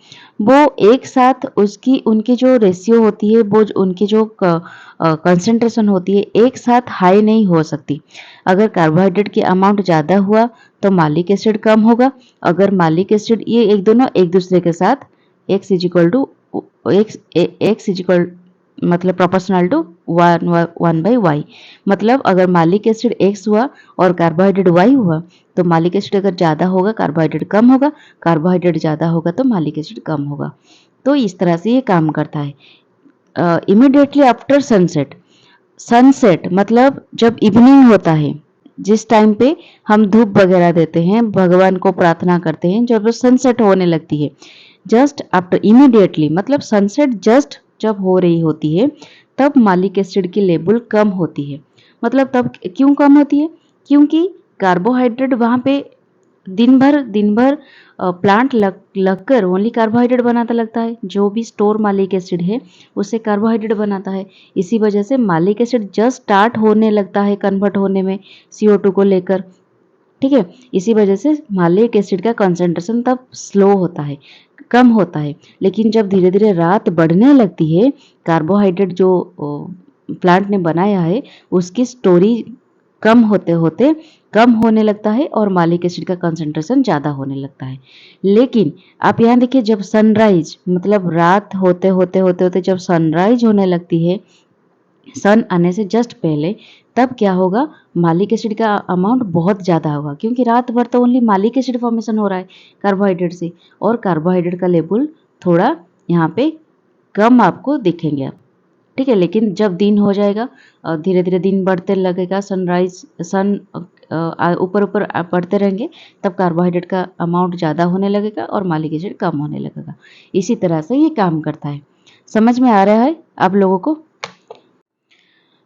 वो एक साथ उनकी जो रेशियो होती है, वो उनकी जो कंसंट्रेशन होती है, एक साथ हाई नहीं हो सकती। अगर कार्बोहाइड्रेट की अमाउंट ज़्यादा हुआ तो मालिक एसिड कम होगा। अगर मालिक एसिड, ये एक दोनों एक दूसरे के साथ x इजिकल मतलब प्रोपोर्शनल टू 1/y। मतलब अगर मालिक एसिड x हुआ और कार्बोहाइड्रेट y हुआ, तो मालिक एसिड अगर ज़्यादा होगा कार्बोहाइड्रेट कम होगा, कार्बोहाइड्रेट ज़्यादा होगा तो मालिक एसिड कम होगा। तो इस तरह से ये काम करता है। इमीडिएटली आफ्टर सनसेट मतलब जब इवनिंग होता है, जिस टाइम पे हम धूप वगैरह देते हैं, भगवान को प्रार्थना करते हैं, जब सनसेट होने लगती है, जस्ट आफ्टर इमीडिएटली मतलब सनसेट जस्ट जब हो रही होती है, तब मालिक एसिड की लेवल कम होती है। मतलब तब क्यों कम होती है? क्योंकि कार्बोहाइड्रेट वहाँ पे दिन भर प्लांट लगकर ओनली कार्बोहाइड्रेट बनाता लगता है। जो भी स्टोर मालिक एसिड है उससे कार्बोहाइड्रेट बनाता है। इसी वजह से मालिक एसिड जस्ट स्टार्ट होने लगता है कन्वर्ट होने में CO2 को लेकर, ठीक है। इसी वजह से मालिक एसिड का कंसंट्रेशन तब स्लो होता है, कम होता है। लेकिन जब धीरे धीरे रात बढ़ने लगती है, कार्बोहाइड्रेट जो प्लांट ने बनाया है उसकी स्टोरी कम होने लगता है और मालिक एसिड का कंसंट्रेशन ज़्यादा होने लगता है। लेकिन आप यहाँ देखिए, जब सनराइज मतलब रात होते जब सनराइज होने लगती है, सन आने से जस्ट पहले, तब क्या होगा, मालिक एसिड का अमाउंट बहुत ज़्यादा होगा, क्योंकि रात भर तो ओनली मालिक एसिड फॉर्मेशन हो रहा है कार्बोहाइड्रेट से, और कार्बोहाइड्रेट का लेवल थोड़ा यहाँ पे कम आपको दिखेंगे आप, ठीक है। लेकिन जब दिन हो जाएगा, धीरे धीरे दिन बढ़ते लगेगा, सन ऊपर बढ़ते रहेंगे, तब कार्बोहाइड्रेट का अमाउंट ज़्यादा होने लगेगा और मालिक एसिड कम होने लगेगा। इसी तरह से ये काम करता है। समझ में आ रहा है आप लोगों को?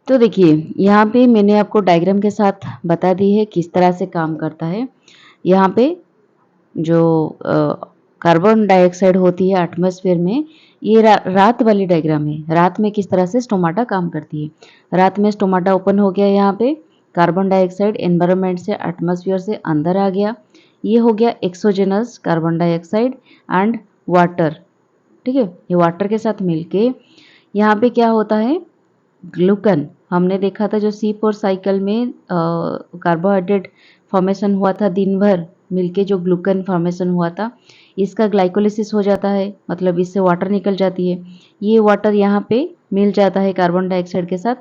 तो देखिए, यहाँ पे मैंने आपको डायग्राम के साथ बता दी है किस तरह से काम करता है। यहाँ पे जो कार्बन डाइऑक्साइड होती है एटमॉस्फेयर में, ये रात वाली डायग्राम है। रात में किस तरह से स्टोमाटा काम करती है। रात में स्टोमाटा ओपन हो गया, यहाँ पे कार्बन डाइऑक्साइड एनवायरनमेंट से, एटमॉस्फेयर से अंदर आ गया। ये हो गया exogenous carbon dioxide and water, ठीक है। ये वाटर के साथ मिलके यहाँ पे क्या होता है, ग्लूकन। हमने देखा था जो C4 साइकिल में कार्बोहाइड्रेट फॉर्मेशन हुआ था, दिन भर मिलके जो ग्लूकन फॉर्मेशन हुआ था, इसका ग्लाइकोलिसिस हो जाता है, मतलब इससे वाटर निकल जाती है। ये वाटर यहाँ पे मिल जाता है कार्बन डाइऑक्साइड के साथ,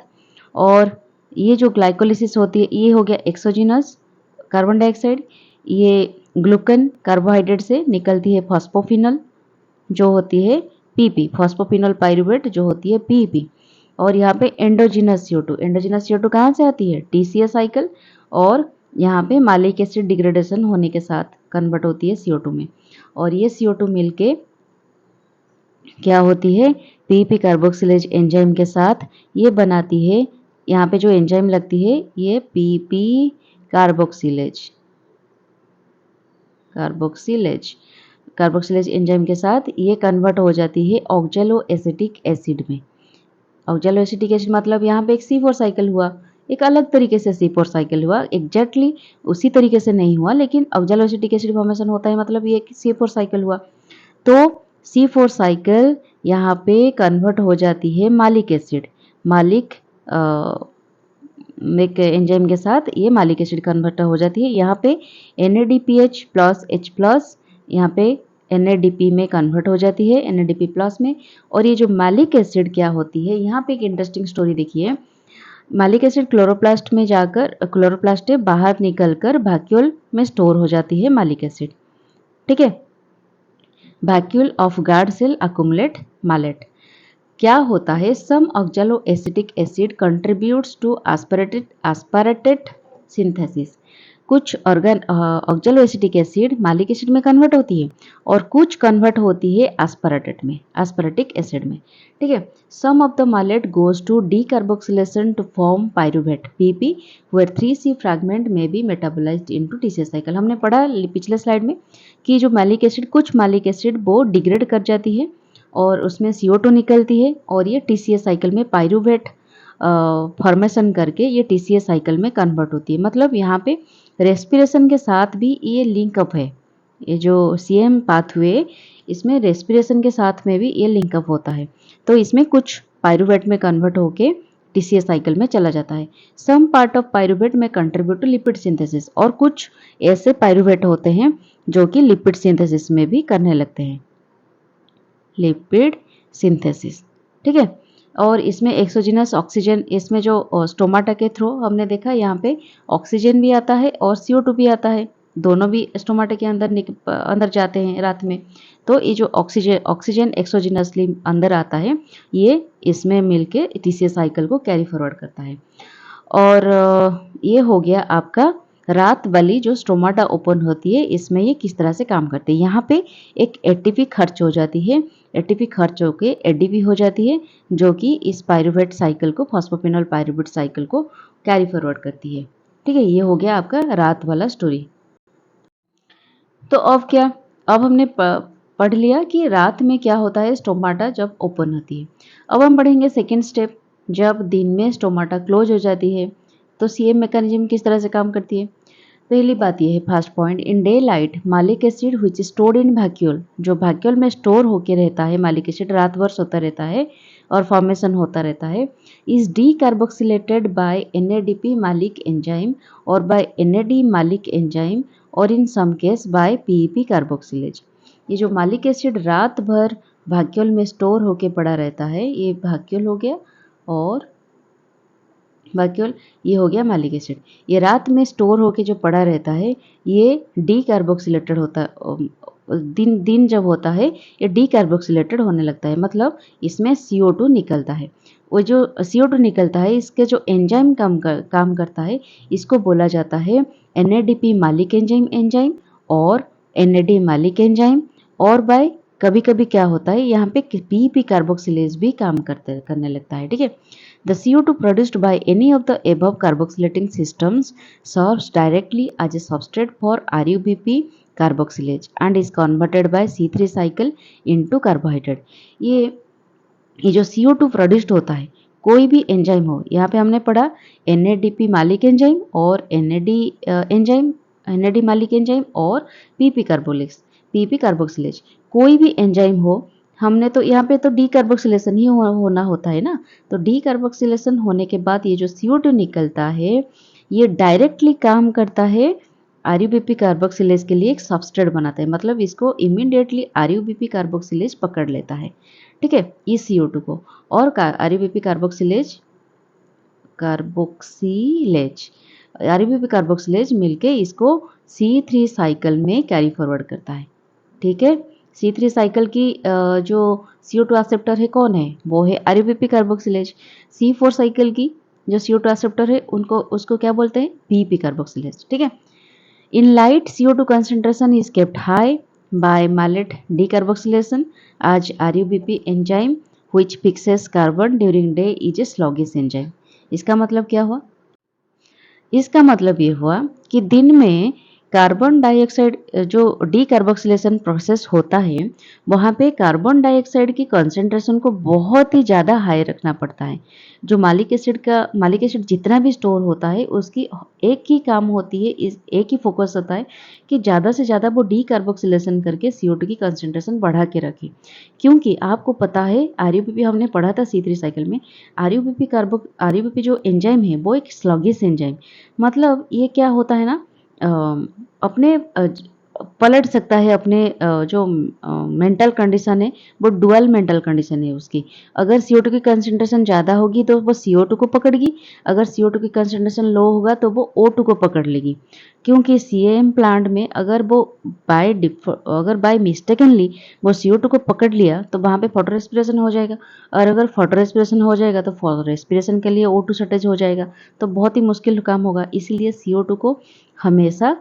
और ये जो ग्लाइकोलिसिस होती है ये हो गया एक्सोजिनस कार्बन डाइऑक्साइड, ये ग्लूकन कार्बोहाइड्रेट से निकलती है फॉस्फोफिनल जो होती है पीपी, फॉस्फोफिनल पाइरूवेट जो होती है पीपी। और यहाँ पे एंडोजिनस CO2, एंडोजिनस CO2 कहाँ से आती है? TCA साइकिल, और यहाँ पे मालिक एसिड डिग्रेडेशन होने के साथ कन्वर्ट होती है CO2 में, और ये CO2 मिलके क्या होती है? पीपी कार्बोक्सिलेज एंजाइम के साथ ये बनाती है, यहाँ पे जो एंजाइम लगती है ये PP carboxylase, carboxylase carboxylase enzyme के साथ ये कन्वर्ट हो जाती है ऑक्जेलो एसिटिक एसिड में। ऑक्जेलो एसिटिक एसिड मतलब यहाँ पे एक C4 साइकिल हुआ, एक अलग तरीके से C4 साइकिल हुआ, एग्जैक्टली उसी तरीके से नहीं हुआ, लेकिन ऑक्जेलो एसिटिक एसिड फॉर्मेशन होता है मतलब ये C4 साइकिल हुआ। तो C4 साइकिल यहाँ पे कन्वर्ट हो जाती है मालिक एसिड, मालिक एक एंजाइम के साथ ये मालिक एसिड कन्वर्ट हो जाती है। यहाँ पे NADPH प्लस H प्लस यहाँ पे NADP में कन्वर्ट हो जाती है, NADP प्लस में। और ये जो मालिक एसिड क्या होती है, यहाँ पे एक इंटरेस्टिंग स्टोरी देखिए। मालिक एसिड क्लोरोप्लास्ट में जाकर, क्लोरोप्लास्ट से बाहर निकलकर वैक्यूल में स्टोर हो जाती है मालिक एसिड, ठीक है। Vacuole of guard cell accumulate malate. क्या होता है? Some oxalo acetic acid contributes to aspartate synthesis. कुछ oxalo acetic acid malic acid में कन्वर्ट होती है और कुछ कन्वर्ट होती है एस्पारेटेट में, एस्पारेटिक एसिड में, ठीक है। Some of the malate goes to decarboxylation to form pyruvate पीपी वेयर 3C फ्रैगमेंट में be metabolized into TCA cycle. हमने पढ़ा पिछले स्लाइड में कि जो मालिक एसिड, कुछ मालिक एसिड वो डिग्रेड कर जाती है और उसमें CO2 निकलती है और ये TCA साइकिल में पाइरूवेट फॉर्मेशन करके ये TCA साइकिल में कन्वर्ट होती है। मतलब यहाँ पे रेस्पिरेशन के साथ भी ये लिंकअप है, ये जो CM पाथवे इसमें रेस्पिरेशन के साथ में भी ये लिंकअप होता है। तो इसमें कुछ पाइरूवेट में कन्वर्ट होके TCA साइकिल में चला जाता है। सम पार्ट ऑफ पाइरूवेट में कंट्रीब्यूट टू लिपिड सिंथेसिस, और कुछ ऐसे पाइरूवेट होते हैं जो कि लिपिड सिंथेसिस में भी करने लगते हैं, लिपिड सिंथेसिस, ठीक है। और इसमें एक्सोजिनस ऑक्सीजन, इसमें जो स्टोमाटा के थ्रू हमने देखा यहाँ पे ऑक्सीजन भी आता है और CO2 भी आता है, दोनों भी स्टोमाटा के अंदर जाते हैं रात में। तो ये जो ऑक्सीजन एक्सोजिनसली अंदर आता है, ये इसमें मिलके TCA साइकिल को कैरी फॉरवर्ड करता है। और ये हो गया आपका रात वाली जो स्टोमाटा ओपन होती है, इसमें ये किस तरह से काम करते हैं। यहाँ पे एक ATP खर्च हो जाती है, ATP खर्च होके ADP हो जाती है, जो कि इस पाइरूवेट साइकिल को, फॉस्फोफिनोल पाइरूवेट साइकिल को कैरी फॉरवर्ड करती है, ठीक है। ये हो गया आपका रात वाला स्टोरी। तो अब क्या, अब हमने पढ़ लिया कि रात में क्या होता है स्टोमाटा जब ओपन होती है। अब हम पढ़ेंगे सेकेंड स्टेप, जब दिन में स्टोमाटा क्लोज हो जाती है तो CM मैकेनिज्म किस तरह से काम करती है। पहली बात यह है, first point, in day light malic acid which stored in vacuole, जो वैक्यूल में स्टोर होके रहता है मालिक एसिड, रात भर सोता रहता है और फॉर्मेशन होता रहता है, is decarboxylated by NADP malic enzyme और बाय NAD मालिक एंजाइम और in some case by PEP carboxylase. ये जो मालिक एसिड रात भर वैक्यूल में स्टोर होके पड़ा रहता है, ये वैक्यूल हो गया, और वैक्यूल ये हो गया मालिक एसिड। ये रात में स्टोर होके जो पड़ा रहता है ये डीकार्बोक्सिलेटेड होता है, दिन जब होता है ये डीकार्बोक्सिलेटेड होने लगता है, मतलब इसमें CO2 निकलता है। वो जो CO2 निकलता है इसके जो एंजाइम काम करता है, इसको बोला जाता है NADP मालिक एंजाइम और NAD मालिक एंजाइम, और बाय कभी कभी क्या होता है यहाँ पे PEP कार्बोक्सिलेज भी काम करने लगता है, ठीक है। The CO2 produced by any of the above carboxylating systems serves directly as a substrate for RUBP carboxylase and is converted by C3 cycle into carbohydrate। ये जो CO2 प्रोड्यूस्ड होता है, कोई भी एंजाइम हो, यहाँ पे हमने पढ़ा NADP मालिक एंजाइम और NAD मालिक एंजाइम और PP कार्बोक्सिलेज, कोई भी एंजाइम हो, हमने तो यहाँ पे तो डीकार्बोक्सिलेशन ही होना होता है ना। तो डीकार्बोक्सिलेशन होने के बाद ये जो CO2 निकलता है ये डायरेक्टली काम करता है RUBP कार्बोक्सिलेज के लिए, एक सबस्ट्रेट बनाता है, मतलब इसको इमीडिएटली RUBP कार्बोक्सिलेज पकड़ लेता है, ठीक है, इस CO2 को। और RUBP कार्बोक्सिलेज आरयूबीपी कार्बोक्सिलेज मिलके इसको C3 साइकिल में कैरी फॉरवर्ड करता है। ठीक है, C3 साइकिल की जो CO2 एक्सेप्टर है कौन है, वो है आरयूबीपी कार्बोक्सिलेज। C4 साइकिल की जो CO2 एक्सेप्टर है उनको उसको क्या बोलते हैं, बीपी कार्बोक्सिलेज। ठीक है, in light CO2 concentration is kept high by malate decarboxylation as RUBP enzyme which fixes carbon during day is a sluggish enzyme। इसका मतलब क्या हुआ, इसका मतलब ये हुआ कि दिन में कार्बन डाइऑक्साइड जो डीकार्बोक्सिलेशन प्रोसेस होता है वहाँ पे कार्बन डाइऑक्साइड की कंसंट्रेशन को बहुत ही ज़्यादा हाई रखना पड़ता है। जो मालिक एसिड जितना भी स्टोर होता है उसकी एक ही काम होती है, इस एक ही फोकस होता है कि ज़्यादा से ज़्यादा वो डीकार्बोक्सिलेशन करके CO2 की कंसंट्रेशन बढ़ा के रखे। क्योंकि आपको पता है आरयूबीपी हमने पढ़ा था C3 साइकिल में, आरयूबीपी जो एंजाइम है वो एक स्लगिश एंजाइम, मतलब ये क्या होता है ना, अपने पलट सकता है अपने जो मेंटल कंडीशन है वो डुअल मेंटल कंडीशन है उसकी। अगर CO2 की कंसंट्रेशन ज़्यादा होगी तो वो CO2 को पकड़गी, अगर CO2 की कंसंट्रेशन लो होगा तो वो O2 को पकड़ लेगी। क्योंकि CAM प्लांट में अगर वो बाय मिस्टेकनली वो CO2 को पकड़ लिया तो वहाँ पे फोटो रेस्पिरेशन हो जाएगा, और अगर फोटो रेस्पिरेशन हो जाएगा तो फोटो रेस्पिरेशन के लिए O2 शॉर्टेज हो जाएगा, तो बहुत ही मुश्किल काम होगा। इसीलिए CO2 को हमेशा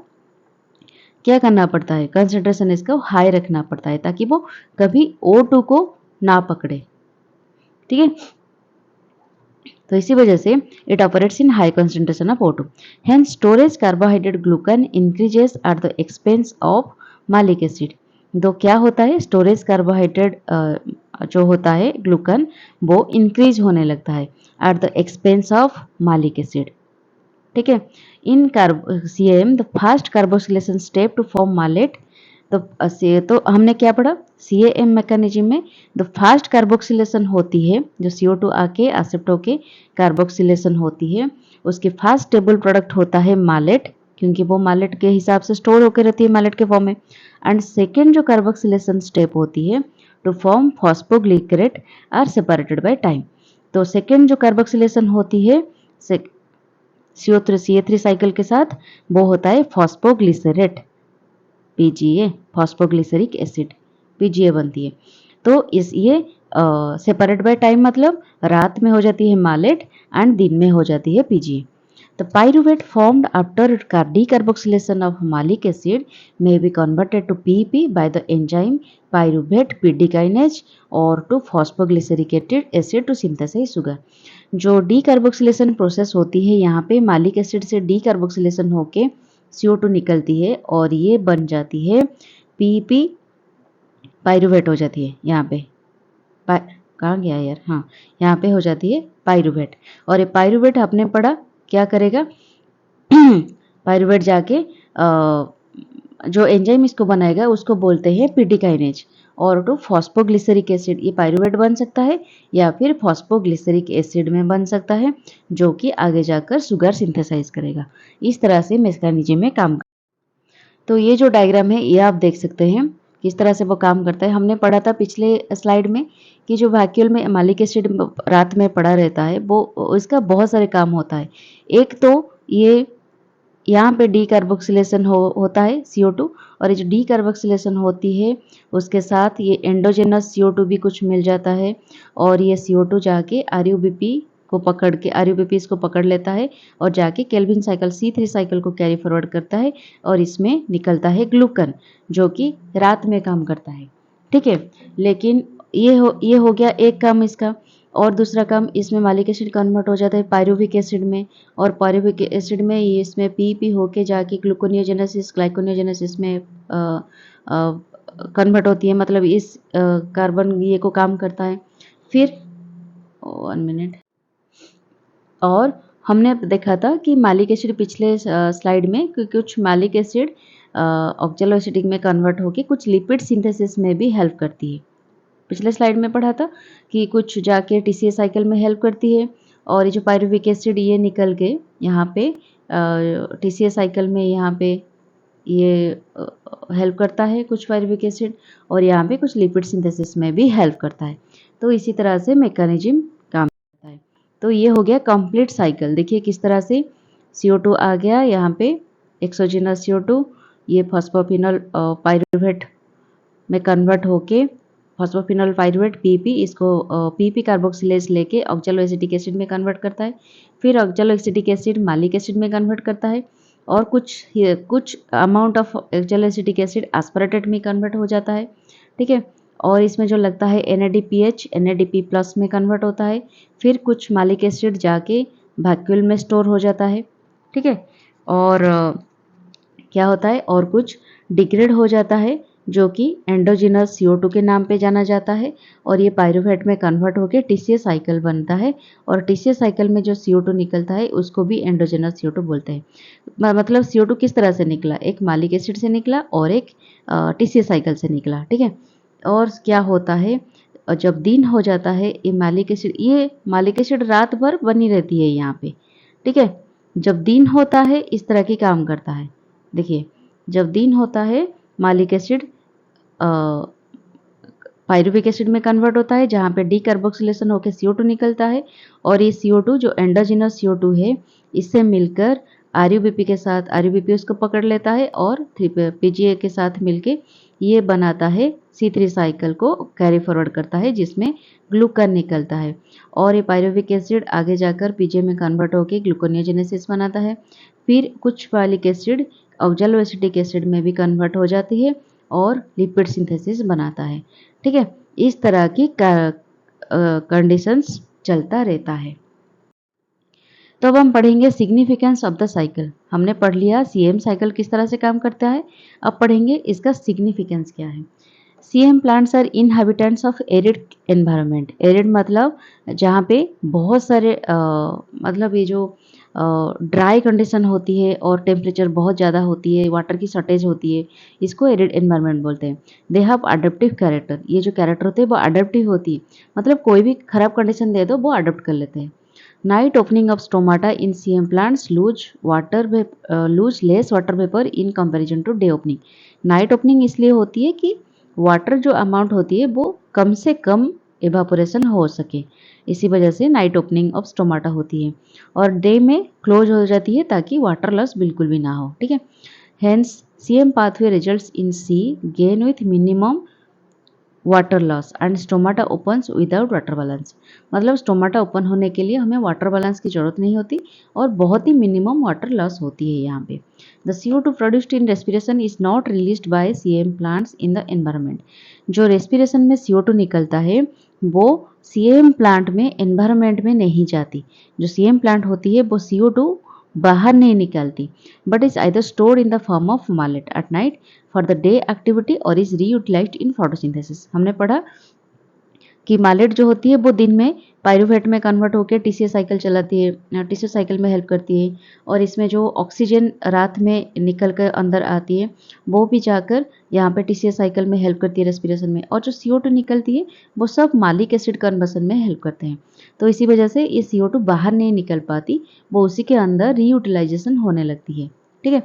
क्या करना पड़ता है, कंसंट्रेशन इसका हाई रखना पड़ता है ताकि वो कभी O2 को ना पकड़े। ठीक है, तो इसी वजह से it operates in high concentration of O2। Hence storage carbohydrate glucan increases eight the expense of malic acid. तो क्या होता है, स्टोरेज कार्बोहाइड्रेट जो होता है ग्लूकन वो इंक्रीज होने लगता है at the expense of malic acid. ठीक है, in CAM the fast carboxylation step to form malate. तो हमने क्या पढ़ा, CAM मैकेनिज्म में द फास्ट कार्बोक्सिलेशन होती है, जो CO2 आके एक्सेप्ट होके कार्बोक्सिलेशन होती है, उसके फास्ट स्टेबल प्रोडक्ट होता है मालेट, क्योंकि वो मालेट के हिसाब से स्टोर होकर रहती है मालेट के फॉर्म में। एंड सेकेंड जो कार्बोक्सिलेशन स्टेप होती है to form phosphoglycerate are separated by time. तो सेकेंड जो कार्बोक्सिलेशन होती है CA3 साइकिल के साथ वो होता है phosphoglycerate, PGA, phosphoglyceric acid, PGA बनती है। तो इस ये सेपरेट बाय टाइम मतलब रात में हो जाती है मालेट एंड दिन में हो जाती है PGA। The pyruvate formed after decarboxylation of malic acid may be converted to PEP by the enzyme pyruvate PD kinase or to phosphoglyceric acid to synthesize sugar। जो डीकार्बोक्सिलेशन प्रोसेस होती है यहाँ पे मालिक एसिड से डीकार्बोक्सिलेशन होके CO2 निकलती है और ये बन जाती है PEP, पायरुवेट हो जाती है यहाँ पे। कहाँ गया यार, हाँ यहाँ पे हो जाती है पायरुवेट। और ये पायरुवेट आपने पढ़ा क्या करेगा पायरुवेट जाके जो एंजाइम इसको बनाएगा उसको बोलते हैं पीडिकाइनेज और टू फॉस्फोग्लिसरिक एसिड। ये पायरुवेट बन सकता है या फिर फॉस्फोग्लिसरिक एसिड में बन सकता है, जो कि आगे जाकर शुगर सिंथेसाइज करेगा। इस तरह से मैकेनिज्म में काम। तो ये जो डायग्राम है ये आप देख सकते हैं किस तरह से वो काम करता है। हमने पढ़ा था पिछले स्लाइड में कि जो वैक्यूल में मालिक एसिड रात में पड़ा रहता है वो इसका बहुत सारे काम होता है। एक तो ये यहाँ पे डीकार्बोक्सिलेशन होता है CO2, और ये जो डीकार्बोक्सिलेशन होती है उसके साथ ये एंडोजेनस CO2 भी कुछ मिल जाता है, और ये CO2 जाके आरयूबीपी इसको पकड़ लेता है और जाके केल्विन साइकिल C3 साइकिल को कैरी फॉरवर्ड करता है, और इसमें निकलता है ग्लूकन जो कि रात में काम करता है। ठीक है, लेकिन ये हो गया एक काम इसका। और दूसरा काम, इसमें मालिक एसिड कन्वर्ट हो जाता है पायरुविक एसिड में, और पायरुविक एसिड में ये इसमें पीपी होके जाके ग्लाइकोनियोजेनेसिस में कन्वर्ट होती है, मतलब इस कार्बन ये को काम करता है। फिर 1 मिनट, और हमने देखा था कि मालिक एसिड पिछले स्लाइड में कुछ मालिक एसिड ऑक्जेलो एसिडिक में कन्वर्ट होके कुछ लिपिड सिंथेसिस में भी हेल्प करती है। पिछले स्लाइड में पढ़ा था कि कुछ जाके TCA साइकिल में हेल्प करती है, और ये जो पायरुविक एसिड ये निकल के यहाँ पे TCA साइकिल में यहाँ पे ये हेल्प करता है कुछ पायरुविक एसिड, और यहाँ पे कुछ लिपिड सिंथेसिस में भी हेल्प करता है। तो इसी तरह से मैकेनिज्म काम करता है। तो ये हो गया कंप्लीट साइकिल। देखिए किस तरह से CO2 आ गया यहाँ पे, एक्सोजिनस CO2, ये फॉस्फोफिनोल पाइरूवेट में कन्वर्ट होके फॉस्फोफिनोल पाइरूवेट PP इसको PP कार्बोक्सिलेज लेके ऑक्जेलो एसिटिक एसिड में कन्वर्ट करता है। फिर ऑक्जेलो एसिटिक एसिड मालिक एसिड में कन्वर्ट करता है और कुछ amount of ऑक्जेलो acetic acid aspartate में कन्वर्ट हो जाता है। ठीक है, और इसमें जो लगता है NADPH NADP प्लस में कन्वर्ट होता है। फिर कुछ मालिक एसिड जाके वैक्यूल में स्टोर हो जाता है। ठीक है, और क्या होता है और कुछ डिग्रेड हो जाता है जो कि एंडोजिनस CO2 के नाम पे जाना जाता है और ये पाइरूवेट में कन्वर्ट होकर टीसीए साइकिल बनता है और टीसीए साइकिल में जो CO2 निकलता है उसको भी एंडोजिनस CO2 बोलते हैं। मतलब CO2 किस तरह से निकला, एक मालिक एसिड से निकला और एक टीसीए साइकिल से निकला। ठीक है, और क्या होता है जब दिन हो जाता है ये मालिक एसिड रात भर बनी रहती है यहाँ पे। ठीक है, जब दिन होता है इस तरह की काम करता है। देखिए, जब दिन होता है मालिक एसिड पाइरुविक एसिड में कन्वर्ट होता है जहाँ पे डीकार्बोक्सिलेशन होकर CO2 निकलता है और ये CO2 जो एंडोजिनस CO2 है इससे मिलकर RUBP के साथ RUBP उसको पकड़ लेता है और PGA के साथ मिलके ये बनाता है C3 साइकिल को कैरी फॉरवर्ड करता है जिसमें ग्लूकन निकलता है और ये पाइरुविक एसिड आगे जाकर PGA में कन्वर्ट होकर ग्लूकोनियोजेनेसिस बनाता है। फिर कुछ मालिक एसिड ऑक्जेलो एसिटिक एसिड में भी कन्वर्ट हो जाती है और लिपिड सिंथेसिस बनाता है। ठीक है, इस तरह की कंडीशंस चलता रहता है। तो अब हम पढ़ेंगे सिग्निफिकेंस ऑफ द साइकिल। हमने पढ़ लिया CM साइकिल किस तरह से काम करता है, अब पढ़ेंगे इसका सिग्निफिकेंस क्या है। CM plants are inhabitants of arid environment. Arid मतलब जहाँ पे बहुत सारे मतलब ये जो ड्राई कंडीशन होती है और टेम्परेचर बहुत ज़्यादा होती है, वाटर की शॉर्टेज होती है, इसको एरिड एनवायरनमेंट बोलते हैं। They have adaptive character. ये जो कैरेक्टर होते हैं वो अडेप्टिव होती है, मतलब कोई भी खराब कंडीशन दे दो वो अडेप्ट कर लेते हैं। Night opening of stomata in CM plants lose less water vapor in comparison to day opening. Night opening इसलिए होती है कि वाटर जो अमाउंट होती है वो कम से कम एवापोरेशन हो सके, इसी वजह से नाइट ओपनिंग ऑफ स्टोमाटा होती है और डे में क्लोज हो जाती है ताकि वाटर लॉस बिल्कुल भी ना हो। ठीक है, hence CM pathway results in C gain with minimum water loss and stomata opens without water balance. मतलब स्टोमाटा ओपन होने के लिए हमें वाटर बैलेंस की जरूरत नहीं होती और बहुत ही मिनिमम वाटर लॉस होती है यहाँ पे। The CO2 produced in respiration is not released by CM plants in the environment. जो रेस्पिरेशन में CO2 निकलता है वो CM प्लांट में एनवायरनमेंट में नहीं जाती। जो CM प्लांट होती है वो CO2 बाहर नहीं निकालती but is either stored in the form of malate at night for the day activity और इज रीयूटिलाइज्ड इन फोटोसिंथेसिस। हमने पढ़ा कि मालेट जो होती है वो दिन में पाइरूवेट में कन्वर्ट होकर टीसीए साइकिल चलाती है, टीसीए साइकिल में हेल्प करती है और इसमें जो ऑक्सीजन रात में निकल कर अंदर आती है वो भी जाकर यहाँ पे टीसीए साइकिल में हेल्प करती है रेस्पिरेशन में, और जो CO2 निकलती है वो सब मालिक एसिड कन्वर्सन में हेल्प करते हैं। तो इसी वजह से ये CO2 बाहर नहीं निकल पाती, वो उसी के अंदर रीयूटिलाइजेशन होने लगती है। ठीक है,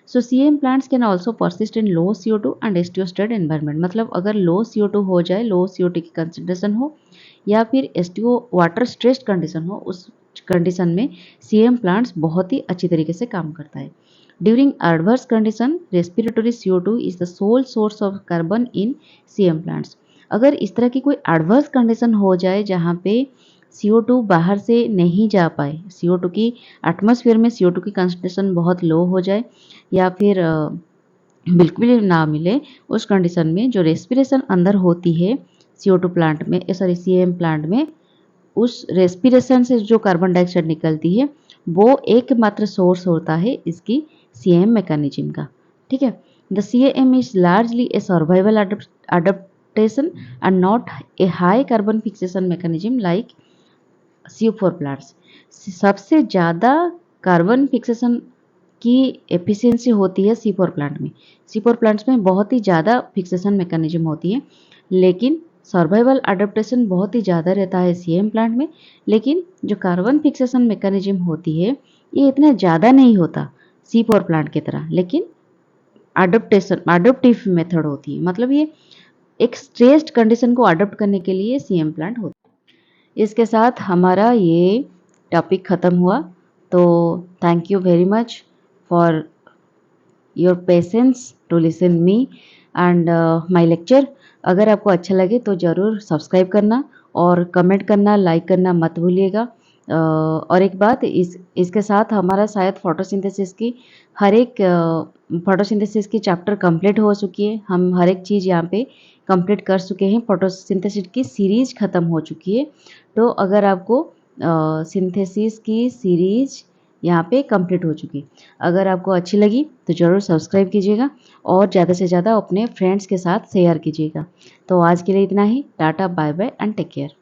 so CM plants can also persist in low CO2 and एस्टियोस्टेड एनवायरनमेंट। मतलब अगर लो CO2 हो जाए, लो CO2 की कंसंट्रेशन हो या फिर एस्टियो वाटर स्ट्रेस्ड कंडीशन हो, उस कंडीशन में CM प्लांट्स बहुत ही अच्छी तरीके से काम करता है। During adverse condition respiratory CO2 is the sole source of carbon in CM plants. अगर इस तरह की कोई एडवर्स कंडीशन हो जाए जहाँ पे CO2 बाहर से नहीं जा पाए, CO2 की एटमॉस्फेयर में CO2 की कंसंट्रेशन बहुत लो हो जाए या फिर बिल्कुल भी ना मिले, उस कंडीशन में जो रेस्पिरेशन अंदर होती है CO2 प्लांट में CM प्लांट में, उस रेस्पिरेशन से जो कार्बन डाइऑक्साइड निकलती है वो एकमात्र सोर्स होता है इसकी CM मैकेनिज्म का। ठीक है, the CM is largely A survival adaptation and not a high carbon fixation mechanism like CO4 plants. सबसे ज़्यादा कार्बन फिक्सेशन की एफिशिएंसी होती है C4 प्लांट में। C4 प्लांट्स में बहुत ही ज़्यादा फिक्सेशन मैकेनिज्म होती है, लेकिन सर्वाइवल अडेप्टेशन बहुत ही ज़्यादा रहता है CM प्लांट में। लेकिन जो कार्बन फिक्सेशन मैकेनिज्म होती है ये इतना ज़्यादा नहीं होता C4 प्लांट की तरह, लेकिन अडोप्टिव मेथड होती है। मतलब ये एक स्ट्रेस्ड कंडीशन को अडोप्ट करने के लिए CM प्लांट होता है। इसके साथ हमारा ये टॉपिक ख़त्म हुआ। तो thank you very much for your patience to listen me and my lecture. अगर आपको अच्छा लगे तो ज़रूर सब्सक्राइब करना और कमेंट करना, लाइक करना मत भूलिएगा। और एक बात, इसके साथ हमारा शायद फोटोसिंथेसिस की हर एक फोटोसिंथेसिस की चैप्टर कंप्लीट हो चुकी है। हम हर एक चीज़ यहाँ पे कंप्लीट कर चुके हैं। फोटोसिंथेसिस की सीरीज ख़त्म हो चुकी है। तो अगर आपको सिंथेसिस की सीरीज यहाँ पे कंप्लीट हो चुकी। अगर आपको अच्छी लगी तो ज़रूर सब्सक्राइब कीजिएगा और ज़्यादा से ज़्यादा अपने फ्रेंड्स के साथ शेयर कीजिएगा। तो आज के लिए इतना ही। Tata, bye bye and take care.